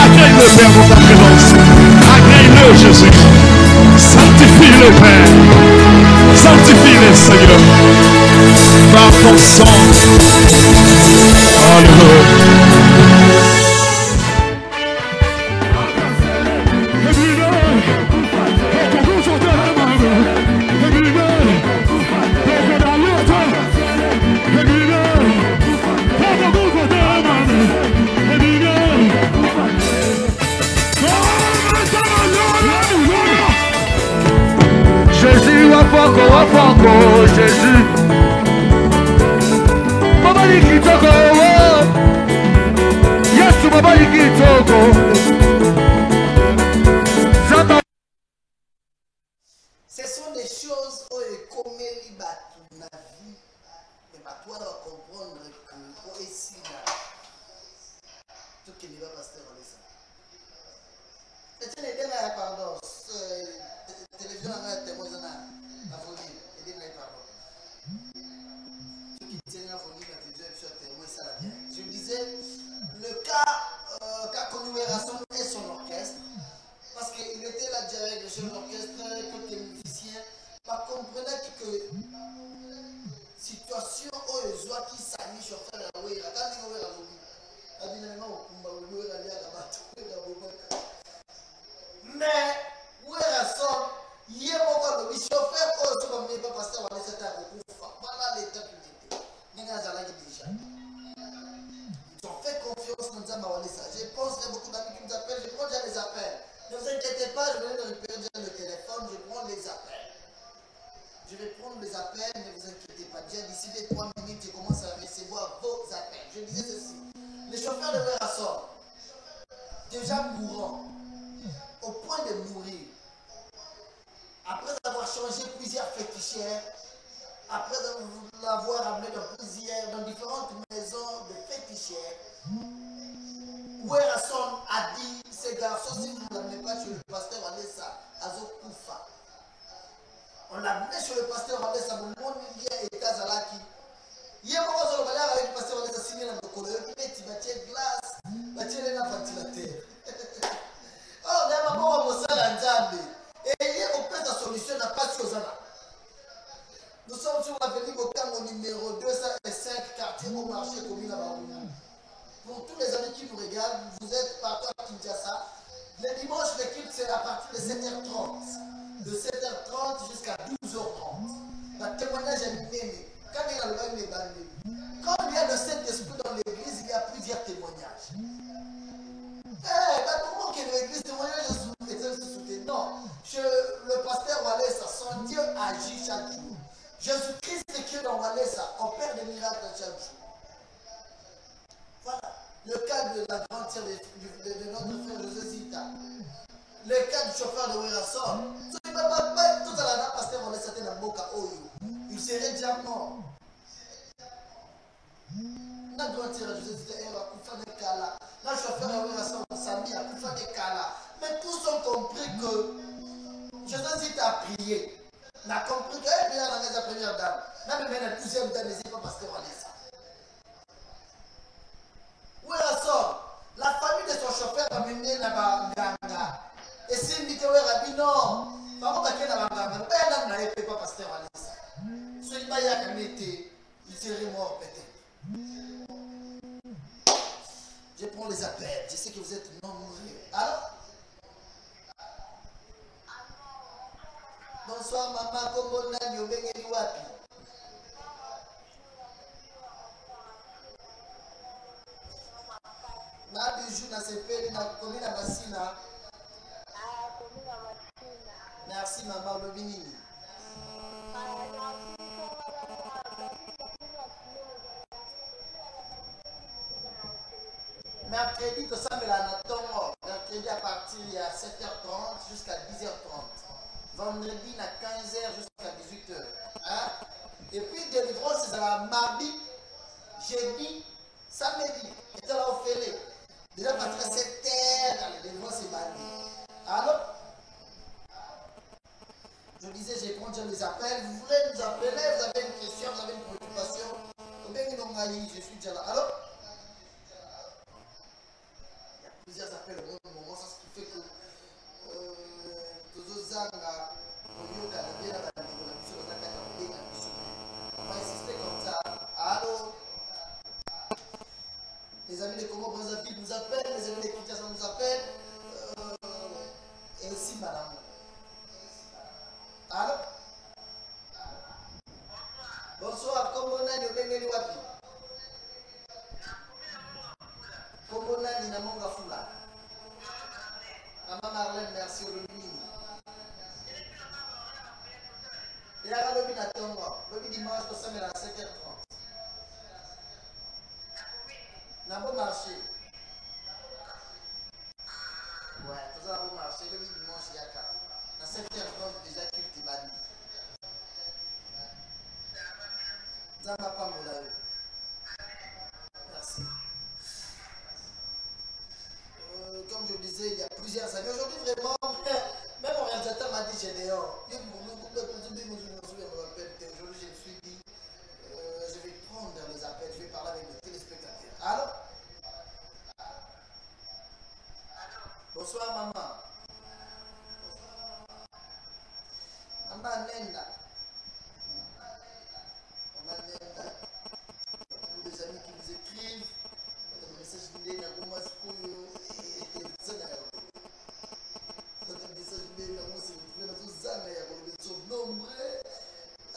Agrée-le Père dans ta présence. Agrée-le Jésus. Sanctifie le Père. Sanctifie le Seigneur. Par ton sang. Alléluia. Wafoko Jésus Baba Likitoko Yesu Baba Likitoko Ce sont des choses où comme il va tout la vie mais pas toi dois comprendre que pour ici là tout qui n'est pas pasteur en laissant et tu n'es pas pardon télévision à témoin la folie et dis pardon ceux qui tiennent la folie quand Dieu est témoin ça la bien je me disais le cas connu Rasson et son orchestre parce qu'il était là déjà avec le chef d'orchestre quand les musiciens pas comprenaient que situation où ils voient qui s'amuse sur faire la ouïe quand ils ont la folie abinalement au combat au lieu d'aller à la bataille mais où est Rasson il y a beaucoup de chauffeurs qui sont venus pas passer à cette étape voilà l'étape où ils ont fait confiance dans Nzamba Walesa. Je pense qu'il y a beaucoup d'amis qui nous appellent, je prends déjà les appels. Ne vous inquiétez pas, je vais récupérer déjà le téléphone, je prends les appels. Je vais prendre les appels, ne vous inquiétez pas. Déjà d'ici les 3 minutes, je commence à recevoir vos appels. Je disais ceci. Les chauffeurs de Rasson, déjà mourants, au point de mourir, après avoir changé plusieurs fétichères, après l'avoir amené dans différentes maisons de fétichères, Werrason a dit, ces garçons, si vous ne l'amenez pas chez le pasteur Walesa, Azokoufa. On l'a amené chez le pasteur Walesa, mon il y a État Zalaki. Il y a un moment où on va avec le pasteur Walesa, signé dans le colère, il va tirer glace, il va tirer un ventilateur. Oh, il y a un moment où on va s'en et il y a une solution n'a pas de choses là. Nous sommes sur l'avenue Bokango numéro 205, quartier au marché commune à Barouna. Pour tous les amis qui nous regardent, vous êtes partout à Kinshasa. Le dimanche, l'équipe c'est à partir de 7h30. De 7h30 jusqu'à 12h30. Le témoignage est mené. Quand il y a le bain, il est banni. Quand il y a le Saint-Esprit dans l'église, il y a plusieurs témoignages. Comment que l'église témoignage se soutient? Non. Le pasteur Walesa, son Dieu agit chaque jour. Jésus-Christ qui est dans Walesa opère des miracles chaque jour. Voilà. Le cas de la grande sœur de notre frère José Zita. Le cas du chauffeur de Werrason. Tout à la pasteur Walesa était dans Boka Oyo. Il serait déjà mort. La grande sœur de José Zita est à Koufa de Kala. Le chauffeur de Werrason Sami à Koufa de Kala. Mais tous ont compris que José Zita a prié. On a compris qu'elle est dans la première dame. Même la deuxième dame n'est pas pasteur Walesa. Werrason, la famille de son chauffeur a mené la Banganga. Et si dit que Werrabi, non, par contre, la Banganga, elle n'a pas pasteur Walesa. Celui-là, il serait mort peut-être. Je prends les appels. Je sais que vous êtes nombreux. Alors? bonsoir maman, kombo nani obengeli wapi? Na bijou na sepeli na komi na Masina. Merci maman Lobinini. Mercredi, tout ça, mais la tongo. Mercredi à partir de 7h30 jusqu'à 10h30. Vendredi à 15h jusqu'à 18h. Hein? Et puis délivrance, c'est la mardi, jeudi, samedi. Et là, on fait les. Déjà, pas très 7h, la délivrance, c'est mardi. Alors, je disais, j'ai prends les appels. Vous voulez nous appeler, vous avez une question, vous avez une préoccupation. Je suis déjà là. Alors, il y a plusieurs appels au même moment, ça ce qui fait que on va insister comme ça. Allô? Les amis de Congo Brazzaville nous appellent, les amis de Kinshasa nous appellent. Et aussi madame. Allô? Bonsoir, Kombo nani obengeli wapi? Kombo nani na monga fula? Maman Marlène, merci au Lobini. Il y a le Lobby à Tongo. Lobby dimanche, au samedi à 7h30. N'a pas marché. Ouais, tout ça n'a pas marché. Lobby dimanche, il y a qu'à. À 7h30, déjà qu'il t'y banni. Ça n'a pas moulé. Merci. Comme je le disais, il y a plusieurs années. Aujourd'hui, vraiment, même mon réalisateur m'a dit Gédéon. Aujourd'hui, je me suis dit, je vais prendre les appels, je vais parler avec les téléspectateurs. Allô? Bonsoir, maman. Maman Nenda. Maman Nenda. Tous les amis qui vous écrivent, le message qui est là,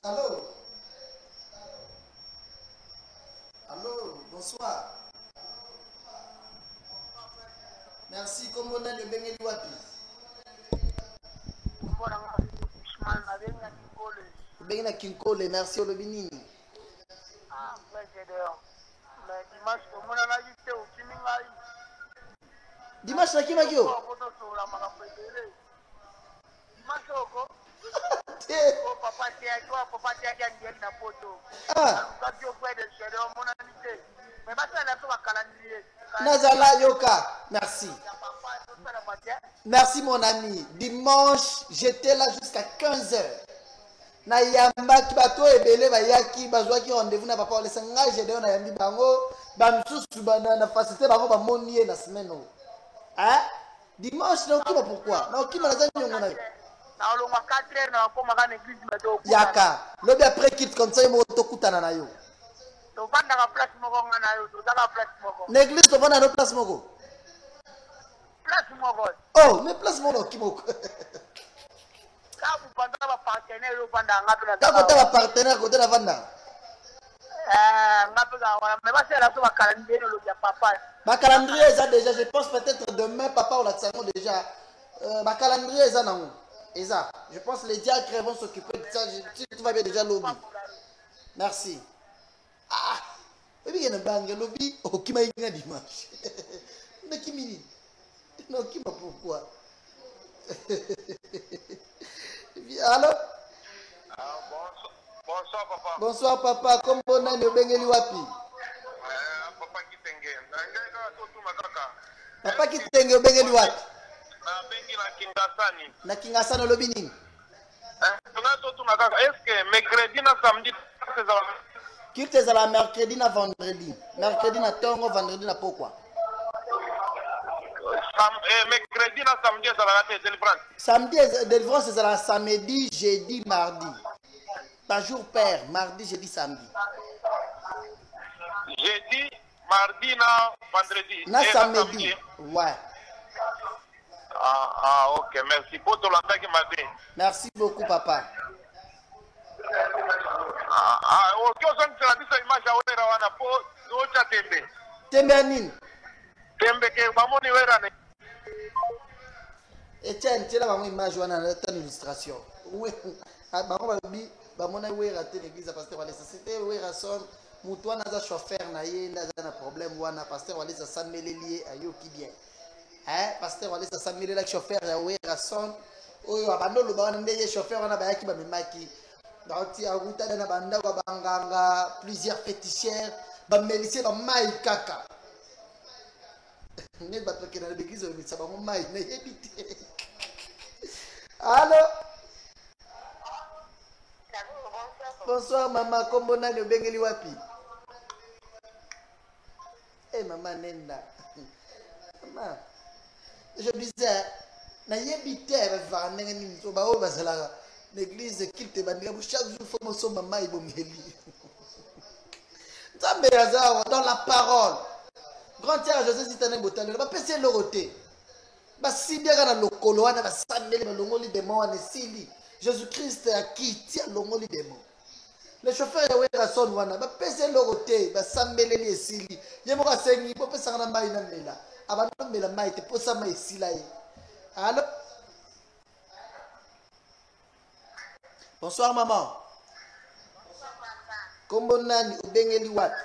allô? Allô, bonsoir. Merci, comment on a le Bengeli Wapi? Bengeli Kinkole, merci au Lobinini. Ah, mais dimanche, on a invité au Kimingai. Dimanche, la Kimagio? Dimanche, Nazala Yoka, merci. Merci mon ami. Dimanche, j'étais là jusqu'à 15h. Na yamba ki bato ebele ba yaki bazwa ki rendez-vous na papa olesa ngai j'ai na yambi bango ba msusu bana na facilité bango ba monier na semaine. Hein? Dimanche na okima pourquoi? Na okima na zanyo ngona. Yaka, lobi après quitte comme ça, il m'a tokutana na yo. L'église te vend à notre place moko. Oh, mais place moko kimoko. Quand tu as partenaire côté la vanda. Ma calendrier ça déjà, je pense peut-être demain papa ou la tsamo déjà. Ma calendrier ça non. Et ça, je pense que les diacres vont s'occuper de ça. Si tout va bien déjà, lobby. Merci. Ah, il y a un bang, lobby. Oh, qui m'a eu un dimanche. Mais qui m'a dit? Non, qui m'a pourquoi? Allô? Bonsoir, papa. Bonsoir, papa. Comme on a le bengeli wapi? Papa qui t'engue. Papa qui t'engue au bengeli wapi? Na Kingasani lobi nini? Est-ce que mercredi na samedi Qui te la mercredi na vendredi? Mercredi na tongo, vendredi na pourquoi? Mercredi na samedi ça va être délivrance. Samedi délivrance c'est la samedi, jeudi, mardi. Par jour père, mardi, jeudi, samedi. Jeudi, mardi na vendredi. Na samedi. Ouais. Ok, merci. Pour tout l'entendre qui m'a dit. Merci beaucoup, papa. Ok, on s'en tient à image à Wera Wana pour Ocha Tembe. Tembe Anin. Tembe que Bamoni Wera. Etienne, tu as la image Wana, une illustration. Oui, Bamona Wera, l'église à Pasteur Walesa. C'était Wera Son. Moutouana a chauffeur, n'a un problème. Wana, Pasteur Walesa, ça me lié à Yoki bien. Hein, Pasteur Walesa, ça me lié chauffeur à Wera Son. Oh, abandon le baron de chauffeur, on a bien qui va me maquiller. Donc, il y a un banda banganga, plusieurs fétichères, bamélissé dans maï kaka. Ne pas que dans l'église, ça va mon maï, n'ébité. Allô? Bonsoir, maman. Comment on a le bengeli wapi? Eh, maman Nenda. Maman. Je disais, na yebite va nenge ni to ba o bazala l'église kilte bandika chaque jour faut mo so mama ibomeli. Nzambe yaza dans la parole. Grand Père José Zitane Botale ba pese loroté. Ba sibia kana lokolo wana ba sambeli ba longoli démon wana sili. Jésus-Christ a quitté longoli démon. Les chauffeurs ya wera son wana ba pese loroté ba sambeli li sili. Yemo ka sengi po pesa kana mai na mela. Abana mela mai te posa mai sila yi. Allô? Bonsoir maman. Bonsoir papa. Kombo nani ubengeli wapi?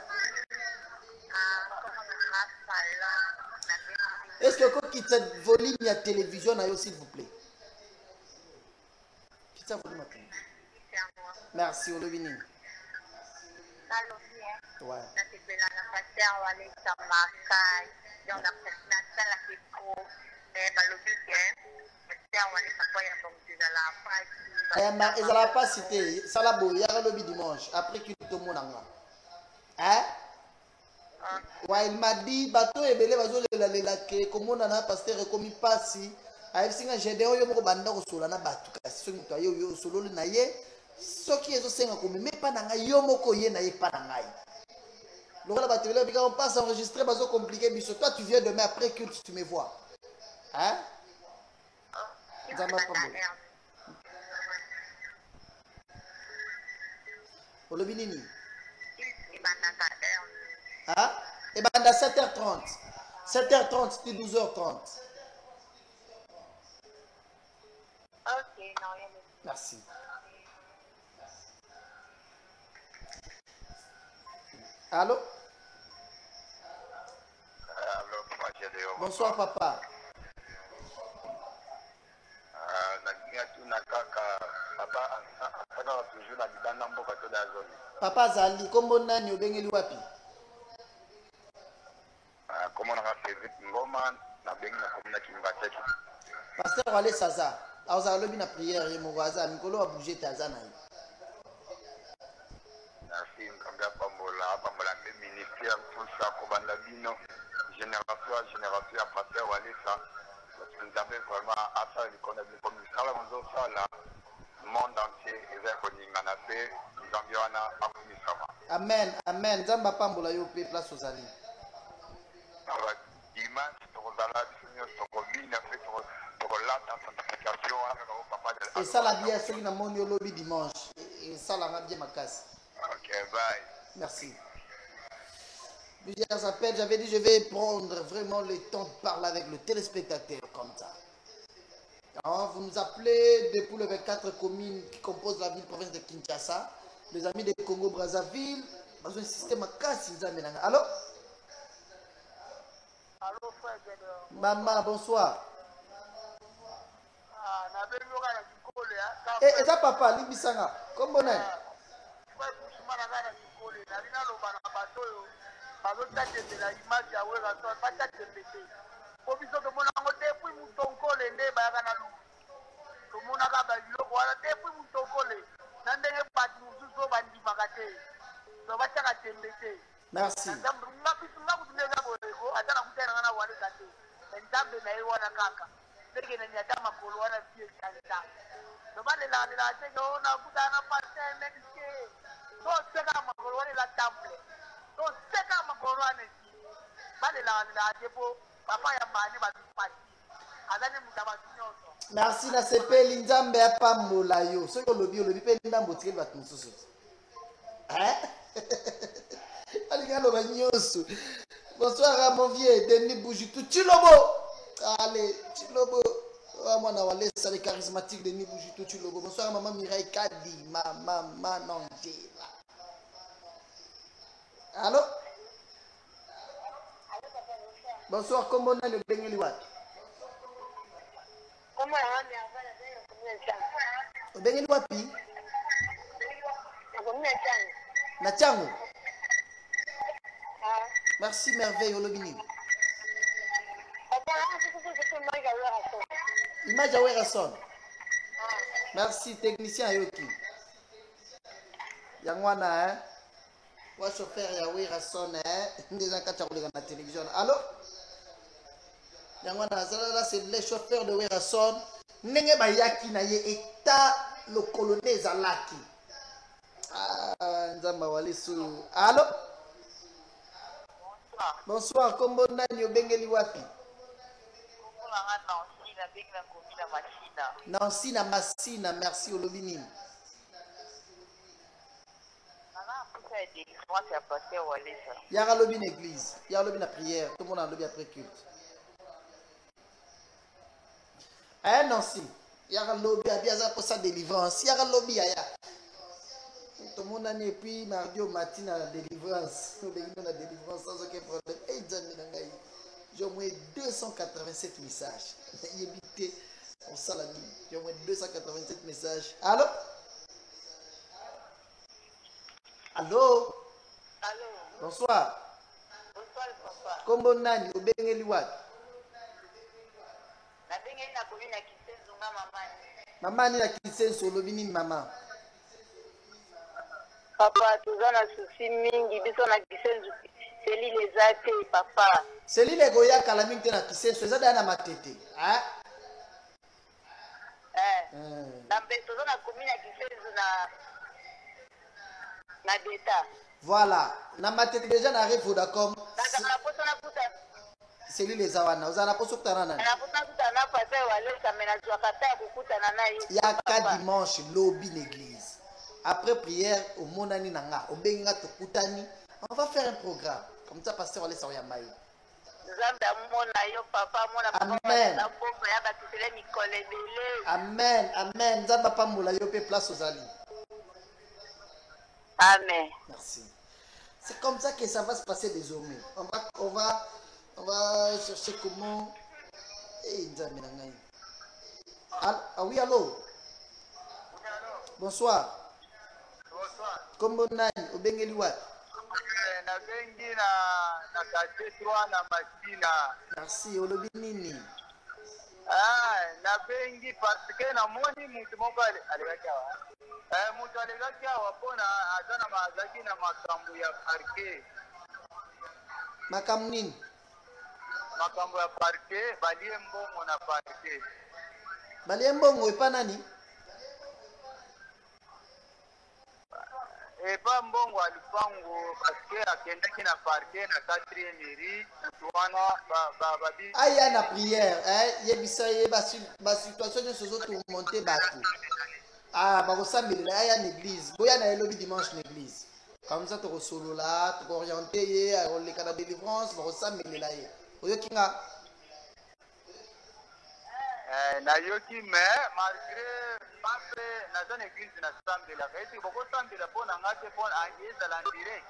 Est-ce que vous quittez le volume de la télévision s'il vous plaît? Quittez le volume de la télévision. Merci, Olobini. Ouais. Ils n'ont pas cité. Ça l'a beau, il y a le dimanche. Après qu'il te montre. Hein? Ouais, il m'a dit, bateau et belé, bateau le lac, comme on a pasteur comme il passe. Aïe, si j'ai des oyons pour banda au sol, on a battu. Si on a eu au solo, le naïe, ce qui est au sein comme mais pas dans yomoko ye naïe pas dans naïe. Laura bateau, on passe à enregistrer, bateau compliqué, mais toi tu viens demain après culte, tu me vois. Hein? Ça m'a pas bon. Olobinini. Hein? Et bien, à 7h30. 7h30, puis 12h30. Ok, non, rien de... Merci. Allô? Bonsoir, papa. Papa Zali, comment nani obengeli wapi? Comment on a fait Ngoma, na bengi na komuna Kimbateki. Pasteur Wale Saza, aza lobi na prière ye mowaza mikolo a bouger tazana. Merci ngamba pambola ministère tout ça kobanda bino génération à Pasteur Wale ça. Nous avons vraiment à ça le connaître comme ça la maison ça là monde entier et vers koningana pe nzambiwana akumisama. Amen, amen. Zamba pambola yo pe place aux alliés. Et ça la bien celui dans mon lobby dimanche. Et ça la bien ma casse. Ok, bye. Merci. Plusieurs appels, j'avais dit je vais prendre vraiment le temps de parler avec le téléspectateur comme ça. Alors, vous nous appelez depuis les 24 communes qui composent la ville-province de Kinshasa. Les amis de Congo-Brazzaville. Dans un système à casse, ils amènent. Allô? Allô, frère Gédéon. Maman, bonsoir. Et ça, papa, Libisanga, comment on est? Merci. Merci na sepeli nzambe apambola yo. Soki olobi pe ndambo tikeli bato mosusu. Alinga loba nyonso. Bonsoir à mon vieux Denis Bougitou. Chilobo. Allez, Chilobo. Oh, moi, on va ça les charismatiques Denis Bougitou. Chilobo. Bonsoir à maman Mireille Kadi. Maman Nangela. Allô? Bonsoir, comment on a le Bengeli Wat? Comment on a Bengeli Wapi? Nachango. Merci, merveille, Olobini. Image à Werason. Merci, technicien Yoki. Yangwana, hein? Wa chauffeur ya Werason, hein? Des gens qui ont la télévision. Allô? Yangwana, là, c'est les chauffeurs de Werason. Nenge bayaki na ye état le colonel Zalaki. Ah, Nzamba Walisu. Allô? Bonsoir, kombo nani obengeli wapi? Nancy na Massina, merci Olobini. Yara lobi l'église, yara lobi la prière, tout le monde a lobi après culte. Nancy, yara lobi a bien pour sa délivrance, yara lobi aya. Tout le monde a né puis mardi au matin à la délivrance. Nous avons la délivrance sans aucun problème. Et j'ai au moins 287 messages. J'ai au moins 287 messages. Allô? Allô? Allô? Bonsoir. Bonsoir, papa. Kombo nani obengeli wapi? Na bengeli na komi na Kisenzo nga mamani. Mamani na Kisenzo olobini mama. Papa, toza na souci mingi biso na Kisenzo. Seli les ate papa. Seli les goya kala mingi te na Kisenzo ezada na matete. Hein? Na mbeto toza na komi na Kisenzo na deta. Voilà. Na matete déjà na arrive Vodacom. Na poso na kuta. Seli les awana. Ozana poso kutana nani? Na poso na kuta na papa wale kamena zwakata kukutana na ye. Yaka dimanche lobby l'église. Après prière, au monani nanga, au benga tokutani, on va faire un programme. Comme ça, pasteur va laisser au yamaï. Amen. Amen. Amen. Zamba pa moula yo pe place aux alliés. Amen. Merci. C'est comme ça que ça va se passer désormais. On va chercher comment. Ah oui, allô? Bonsoir. Kombo nani obengeli wapi? Na bengi na kate 3 na Masina. Merci, olobi nini? Na bengi parce que na moni mutu moko alegaki awa. Mutu alegaki awa pona aza na mazaki na makambo ya parquet. Makambo nini? Makambo ya parquet, balie mbongo na parquet. Balie mbongo epa nani? Epa mbongo alipango parce que akendaki na parquet na 4e mairie tuwana babi. Aya na prière, yebisa ye ba situation de sozo tout monter bateau. Ba kosambelela aya na église. Boya na elobi dimanche na église. Comme ça to solo là, to orienter ye à le cas de délivrance, ba kosambelela ye. Oyokinga na yoki mais malgré pape na zone église na sambela kasi boko sambela pona ngate pona angeza la direct.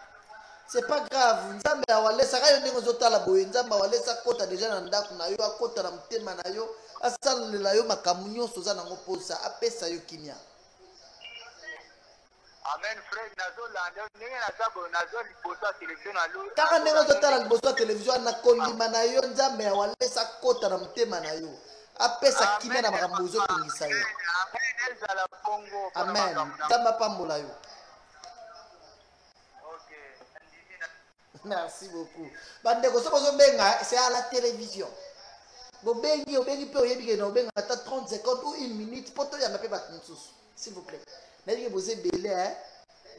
C'est pas grave, nzambe awalesa kayo ndenge zotala boye nzambe awalesa kota déjà na ndako na yo akota na mtema na yo asalela yo makambo nyonso za nango posa apesa yo kimia. Amen frère nazo lande ndenge na zabo nazo liboso télévision na lo. Kaka ndenge zotala liboso télévision na kolima na yo nzambe awalesa kota na mtema na yo. Apesa kimia na makambo ozotungisa yo. Amen. Nzambe apambola yo. Merci beaucoup. Bandeko so bozo benga c'est à la télévision. Bo bengi obengi pe oyebi ke no benga ata 30 secondes ou 1 minute poto ya mape bat nsusu. S'il vous plaît. Nabi boze belé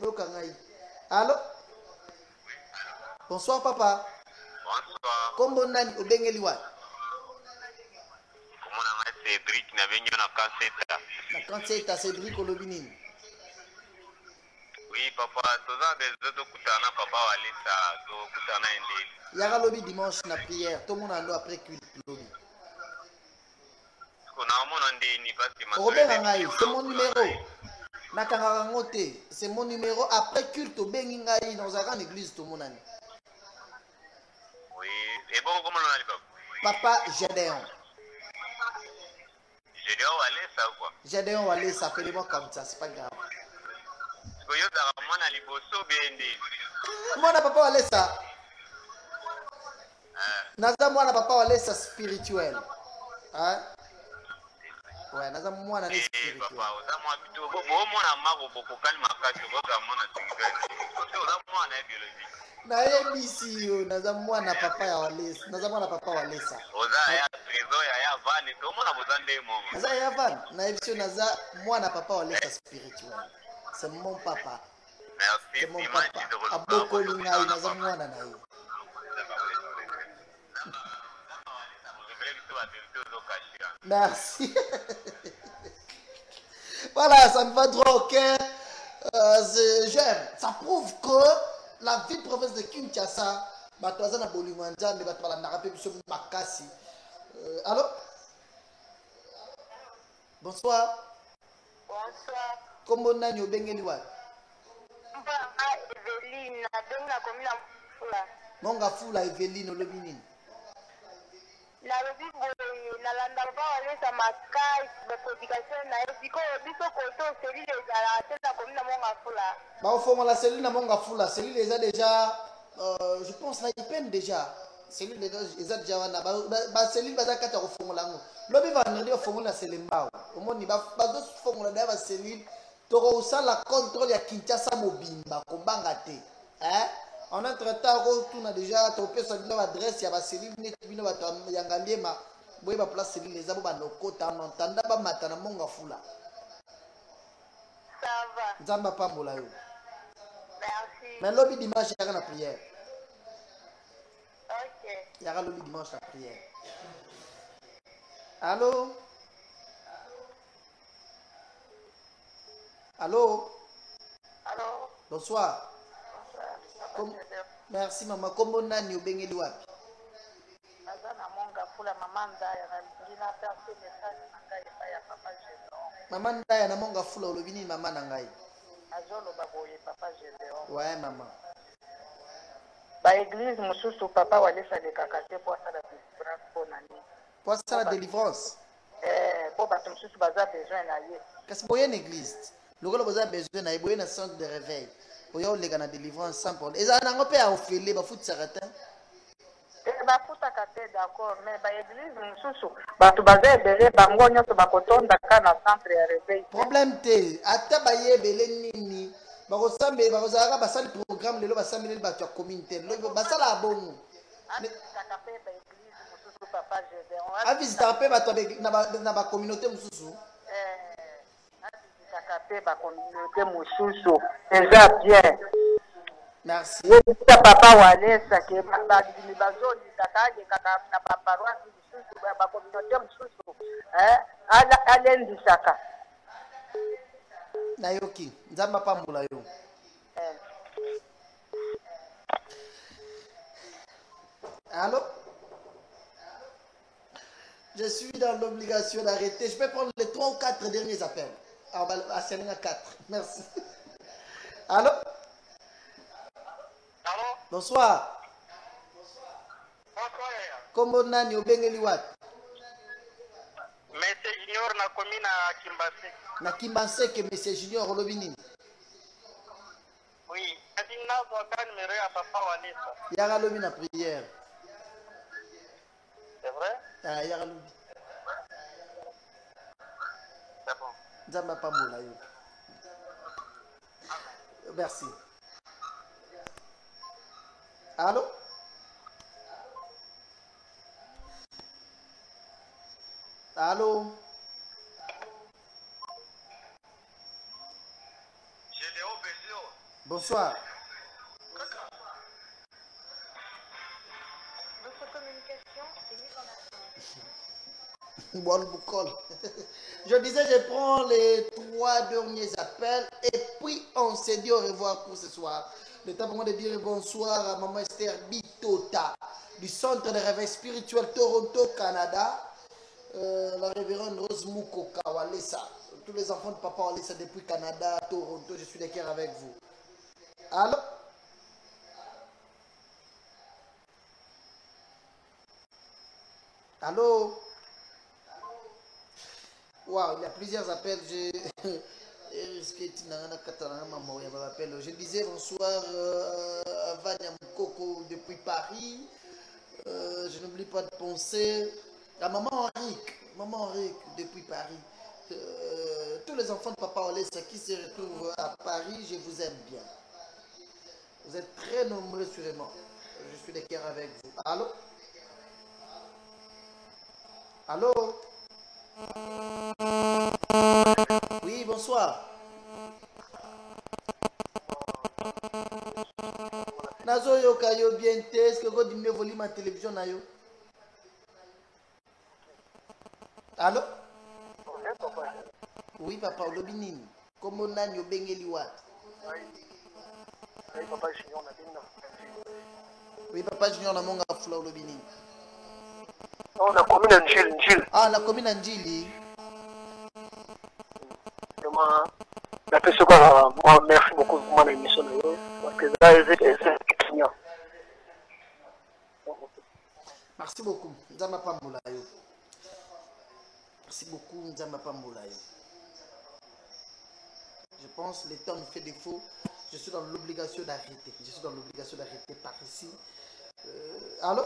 boka ngai. Allô? Bonsoir papa. Bonsoir. Kombo nani obengeli wa? Comment Cédric na bengi na Kanseta. Na Kanseta Cédric Olobinine. Oui papa, toza besoin de kutana papa walisa, to kutana endeli. Yaka lobi dimanche na prière, tout le monde ando après culte lobi. C'est mon numéro. C'est mon numéro. Après culte, Bengingaï, dans une église, tout le monde. Oui. Et bon, comment on a dit papa Gédéon. Gédéon Walesa ou quoi? Gédéon Walesa, appelez-moi comme ça, c'est pas grave. Moi, papa Walesa. Naza moi, papa Walesa spirituel. Hein? Ouais, naza moi na spirituel. Papa, oza moi plutôt bon mona mako boko kalma kati oza mona spirituel. Oza moi na biologie. Na yebisi yo naza moi na papa ya Walesa. Naza moi na papa Walesa. Oza ya trésor ya van to mona bozande mo. Naza ya van, na yebisi naza moi na papa Walesa spirituel. C'est mon papa. Merci. C'est mon papa. Aboko lingai naza moi na yo. Merci. Voilà, ça me va trop au cœur. J'aime. Ça prouve que la ville province de Kinshasa, Batoazana Bolingwanja, mais Batwala Narape, Makasi. Allô? Bonsoir. Bonsoir. Comment on a eu Bengeliwa? Evelyne, na komina fula. Monga fula Evelyne Olobinine. La lobi boye na landa ba walesa makai de publication na ebiko biso koto cellule ezala tena komina monga fula. Ba au fond la cellule na monga fula, cellule les déjà je pense na peine déjà. Cellule les a déjà wana ba cellule ba zakata ko fongola ngo. Lobi vendredi au fongola selembao. Omoni ba zo fongola da ba cellule toko usala contrôle ya Kinshasa mobimba kombanga te. Hein? En entre-temps, on a déjà topé sur l'adresse, il y a cellule net bino ba yangambiema boye ba place cellule les abo ba lokota en entendant ba matana monga fula. Ça va. Nzamba pambola yo. Merci. Mais lobby dimanche il y a la prière. OK. Il y a lobby dimanche la prière. Allô? Allô? Allô? Bonsoir. Merci maman. Comment nani obengeli wapi? Nazana monga fula mama ndaya na ngina percer message na ngai pa ya papa Gédéon. Mama ndaya na monga fula olobini mama na ngai. Azolo baboye papa Gédéon. Ouais maman. Ba église mususu papa walesa de kakate pour ça la délivrance pour nani. Pour ça la délivrance. Pour bato mususu baza besoin na ye. Qu'est-ce boye une église? Lokolo baza besoin na ye boye na centre de réveil. Oyo lega na délivrance sans problème. Eza nango pe a ofele ba foot certain. Ba futa kate d'accord mais ba église mususu bato baza ebele bango nyonso bakotonda ka na centre ya réveil. Problème te ata ba yebele nini bakosambe bakozaka basali programme lelo basambeli bato ya communauté lelo basala bongo. Kakape ba église mususu papa Gédéon. A visiter pe bato na ba communauté mususu. Kakape ba communauté mususu déjà bien. Merci. Papa walesa ke ba dini bazoni kakaje kaka na ba paroisse mususu ba communauté mususu alendi saka. Nayoki, nzamba pambula yo. Allô? Je suis dans l'obligation d'arrêter. Je peux prendre les 3 ou 4 derniers appels. Ah, à 4. Merci. Allô? Allô? Bonsoir. Bonsoir. Comment nani obengeli wapi? Monsieur Junior na komina Kimbaseke. Na Kimbaseke Monsieur Junior olobini. Oui, adina kwa numéro ya papa Walesa. Yara lobi na prière. C'est vrai? Ah, yara lobi. C'est bon. Nzamba pambola yo. Merci. Allô? Allô? Gédéon Bézio. Bonsoir. Votre communication est mise en attente. Je disais, je prends les 3 derniers appels et puis on se dit au revoir pour ce soir. Le temps pour moi de dire bonsoir à Maman Esther Bitota du Centre de réveil spirituel Toronto, Canada. La révérende Rose Mukoka Walesa. Tous les enfants de Papa Walesa depuis Canada, Toronto, je suis de cœur avec vous. Allô? Allô? Waouh, il y a plusieurs appels. Je disais bonsoir à Vania Mukoko depuis Paris. Je n'oublie pas de penser à Maman Henrique depuis Paris. Tous les enfants de Papa Olesa qui se retrouvent à Paris, je vous aime bien. Vous êtes très nombreux sûrement. Je suis de cœur avec vous. Allô? Allô? Oui, bonsoir. Nazo yo kayo bien te, est-ce que vous diminuez le volume à télévision na yo? Allô? Oui, papa, Olobinini. Comment on a yo bengeli wat? Oui, papa Junior na monga fula Olobinini. Non, la commune Angile. Ah, la commune Angile. Moi, merci beaucoup pour mon émission. Parce que là, merci beaucoup. Nzamba Pambola yo. Merci beaucoup, Nzamba Pambola yo. Je pense que le temps me fait défaut. Je suis dans l'obligation d'arrêter. Je suis dans l'obligation d'arrêter par ici. Allô?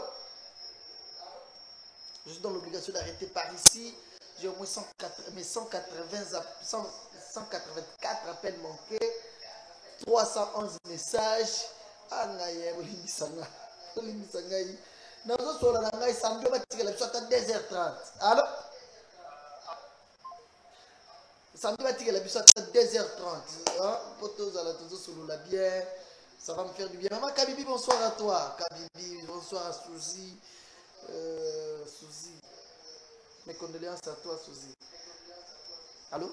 Je suis dans l'obligation d'arrêter par ici. J'ai au moins 184 appels manqués, 311 messages. Ah, samedi, 2h30. Allô? Samedi, 2h30. Bien. Ça va me faire du bien. Maman Kabibi, bonsoir à toi. Kabibi, bonsoir à Suzy. Suzy. Mes condoléances à toi, Suzy. Allô?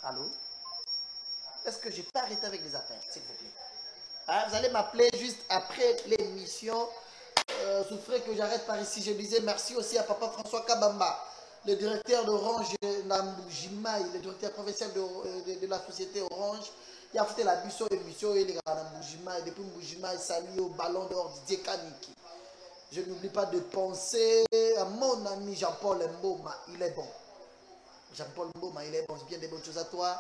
Allô? Est-ce que je peux arrêter avec les appels, s'il vous plaît? Ah, vous allez m'appeler juste après l'émission. Souffrez que j'arrête par ici. Je disais merci aussi à Papa François Kabamba, le directeur d'Orange Namboujimaï, le directeur provincial de la société Orange. Il a fait la émission et les Namboujimaï. Depuis Mboujimaï, salut au ballon d'or Didier Kaniki. Je n'oublie pas de penser à mon ami Jean-Paul Mboma. Il est bon. Jean-Paul Mboma, il est bon. C'est bien des bonnes choses à toi.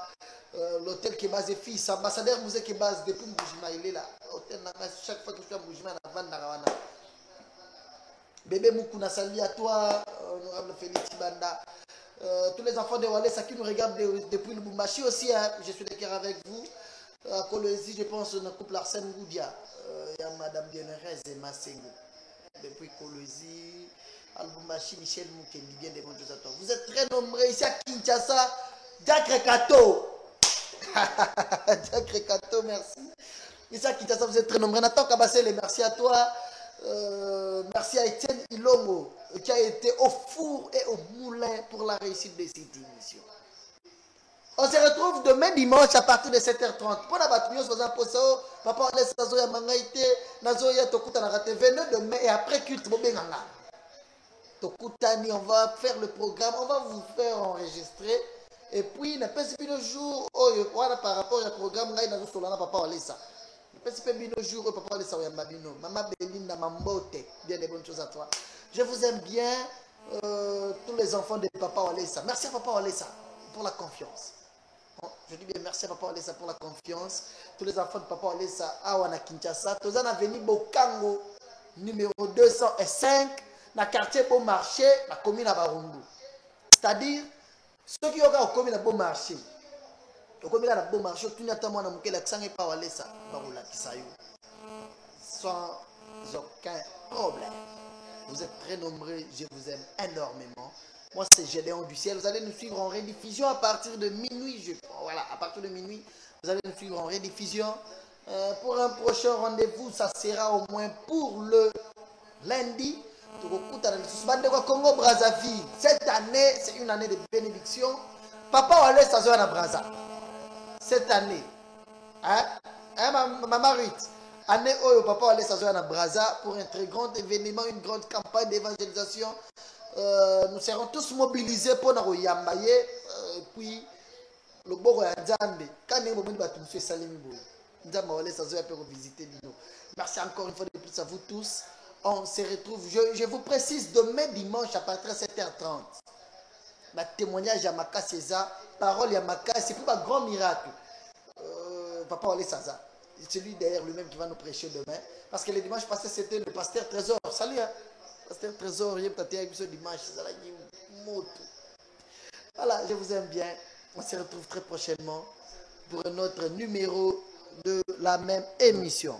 L'hôtel qui est basé fils, ambassadeur musée qui est basé depuis Mboujimaï, il est là. Hôtel, chaque fois que je suis à Mboujimaï, on a Narawana. Bébé Moukouna, salut à toi, honorable Félix Banda. Tous les enfants de Walesa qui nous regardent depuis le Bumbashi aussi, hein, je suis de cœur avec vous. À Kolwezi, je pense, dans le couple Arsène Goudia. Il y a Madame Bienheureuse et Massengo. Depuis Kolwezi, à Bumbashi, Michel Moukendi, bien des bonnes choses à toi. Vous êtes très nombreux ici à Kinshasa. Jack Rekato. Jack Rekato, merci. Ici à Kinshasa, vous êtes très nombreux. Nathan Kabassele, merci à toi. Merci à Etienne Ilongo qui a été au four et au moulin pour la réussite de cette émission. On se retrouve demain dimanche à partir de 7h30. Pour la bataille, papa on laisse Nazoya Mangaïté, Nazoya Tokuta Narate, venez demain et après culte Bobenganga. Tokutani, on va faire le programme, on va vous faire enregistrer. Et puis, n'a pas si le jour, par rapport au programme, Nazo Solana, papa on laisse ça. Papa Maman Belinda Mambote, bien des bonnes choses à toi. Je vous aime bien, tous les enfants de Papa Olesa. Merci à Papa Olesa pour la confiance. Je dis bien merci à Papa Olesa pour la confiance. Tous les enfants de Papa Olesa à Wana Kinshasa. Tous en avenue Bokango, numéro 205, dans le quartier Bon Marché, la commune à Barungu. C'est-à-dire, ceux qui ont au commune à Bon Marché. Comme il a un bon marché, tout le monde a sans aucun problème. Vous êtes très nombreux, je vous aime énormément. Moi, c'est Gédéon du ciel. Vous allez nous suivre en rediffusion à partir de minuit. Voilà, à partir de minuit, vous allez nous suivre en rediffusion. Pour un prochain rendez-vous, ça sera au moins pour le lundi. Congo Brazzaville. Cette année, c'est une année de bénédiction. Papa Wale Sazoya na Brazza. Cette année. Maman Ruth. Année où Papa Wale Sazoya na Brazza pour un très grand événement, une grande campagne d'évangélisation. Nous serons tous mobilisés pour nous yambaye. Puis, le Boro ya Nzambe. Quand nous avons fait Salimi Boy. Nzambe Wale Sazoya peut visiter Dino. Merci encore une fois de plus à vous tous. On se retrouve, je vous précise, demain dimanche à partir de 7h30. Ma témoignage à Maka César, parole à Maka, c'est pour un grand miracle. Papa Wale Saza, c'est lui derrière lui-même qui va nous prêcher demain. Parce que le dimanche passé, c'était le pasteur Trésor. Salut, hein? Pasteur Trésor, il y ce dimanche. Voilà, je vous aime bien. On se retrouve très prochainement pour un autre numéro de la même émission.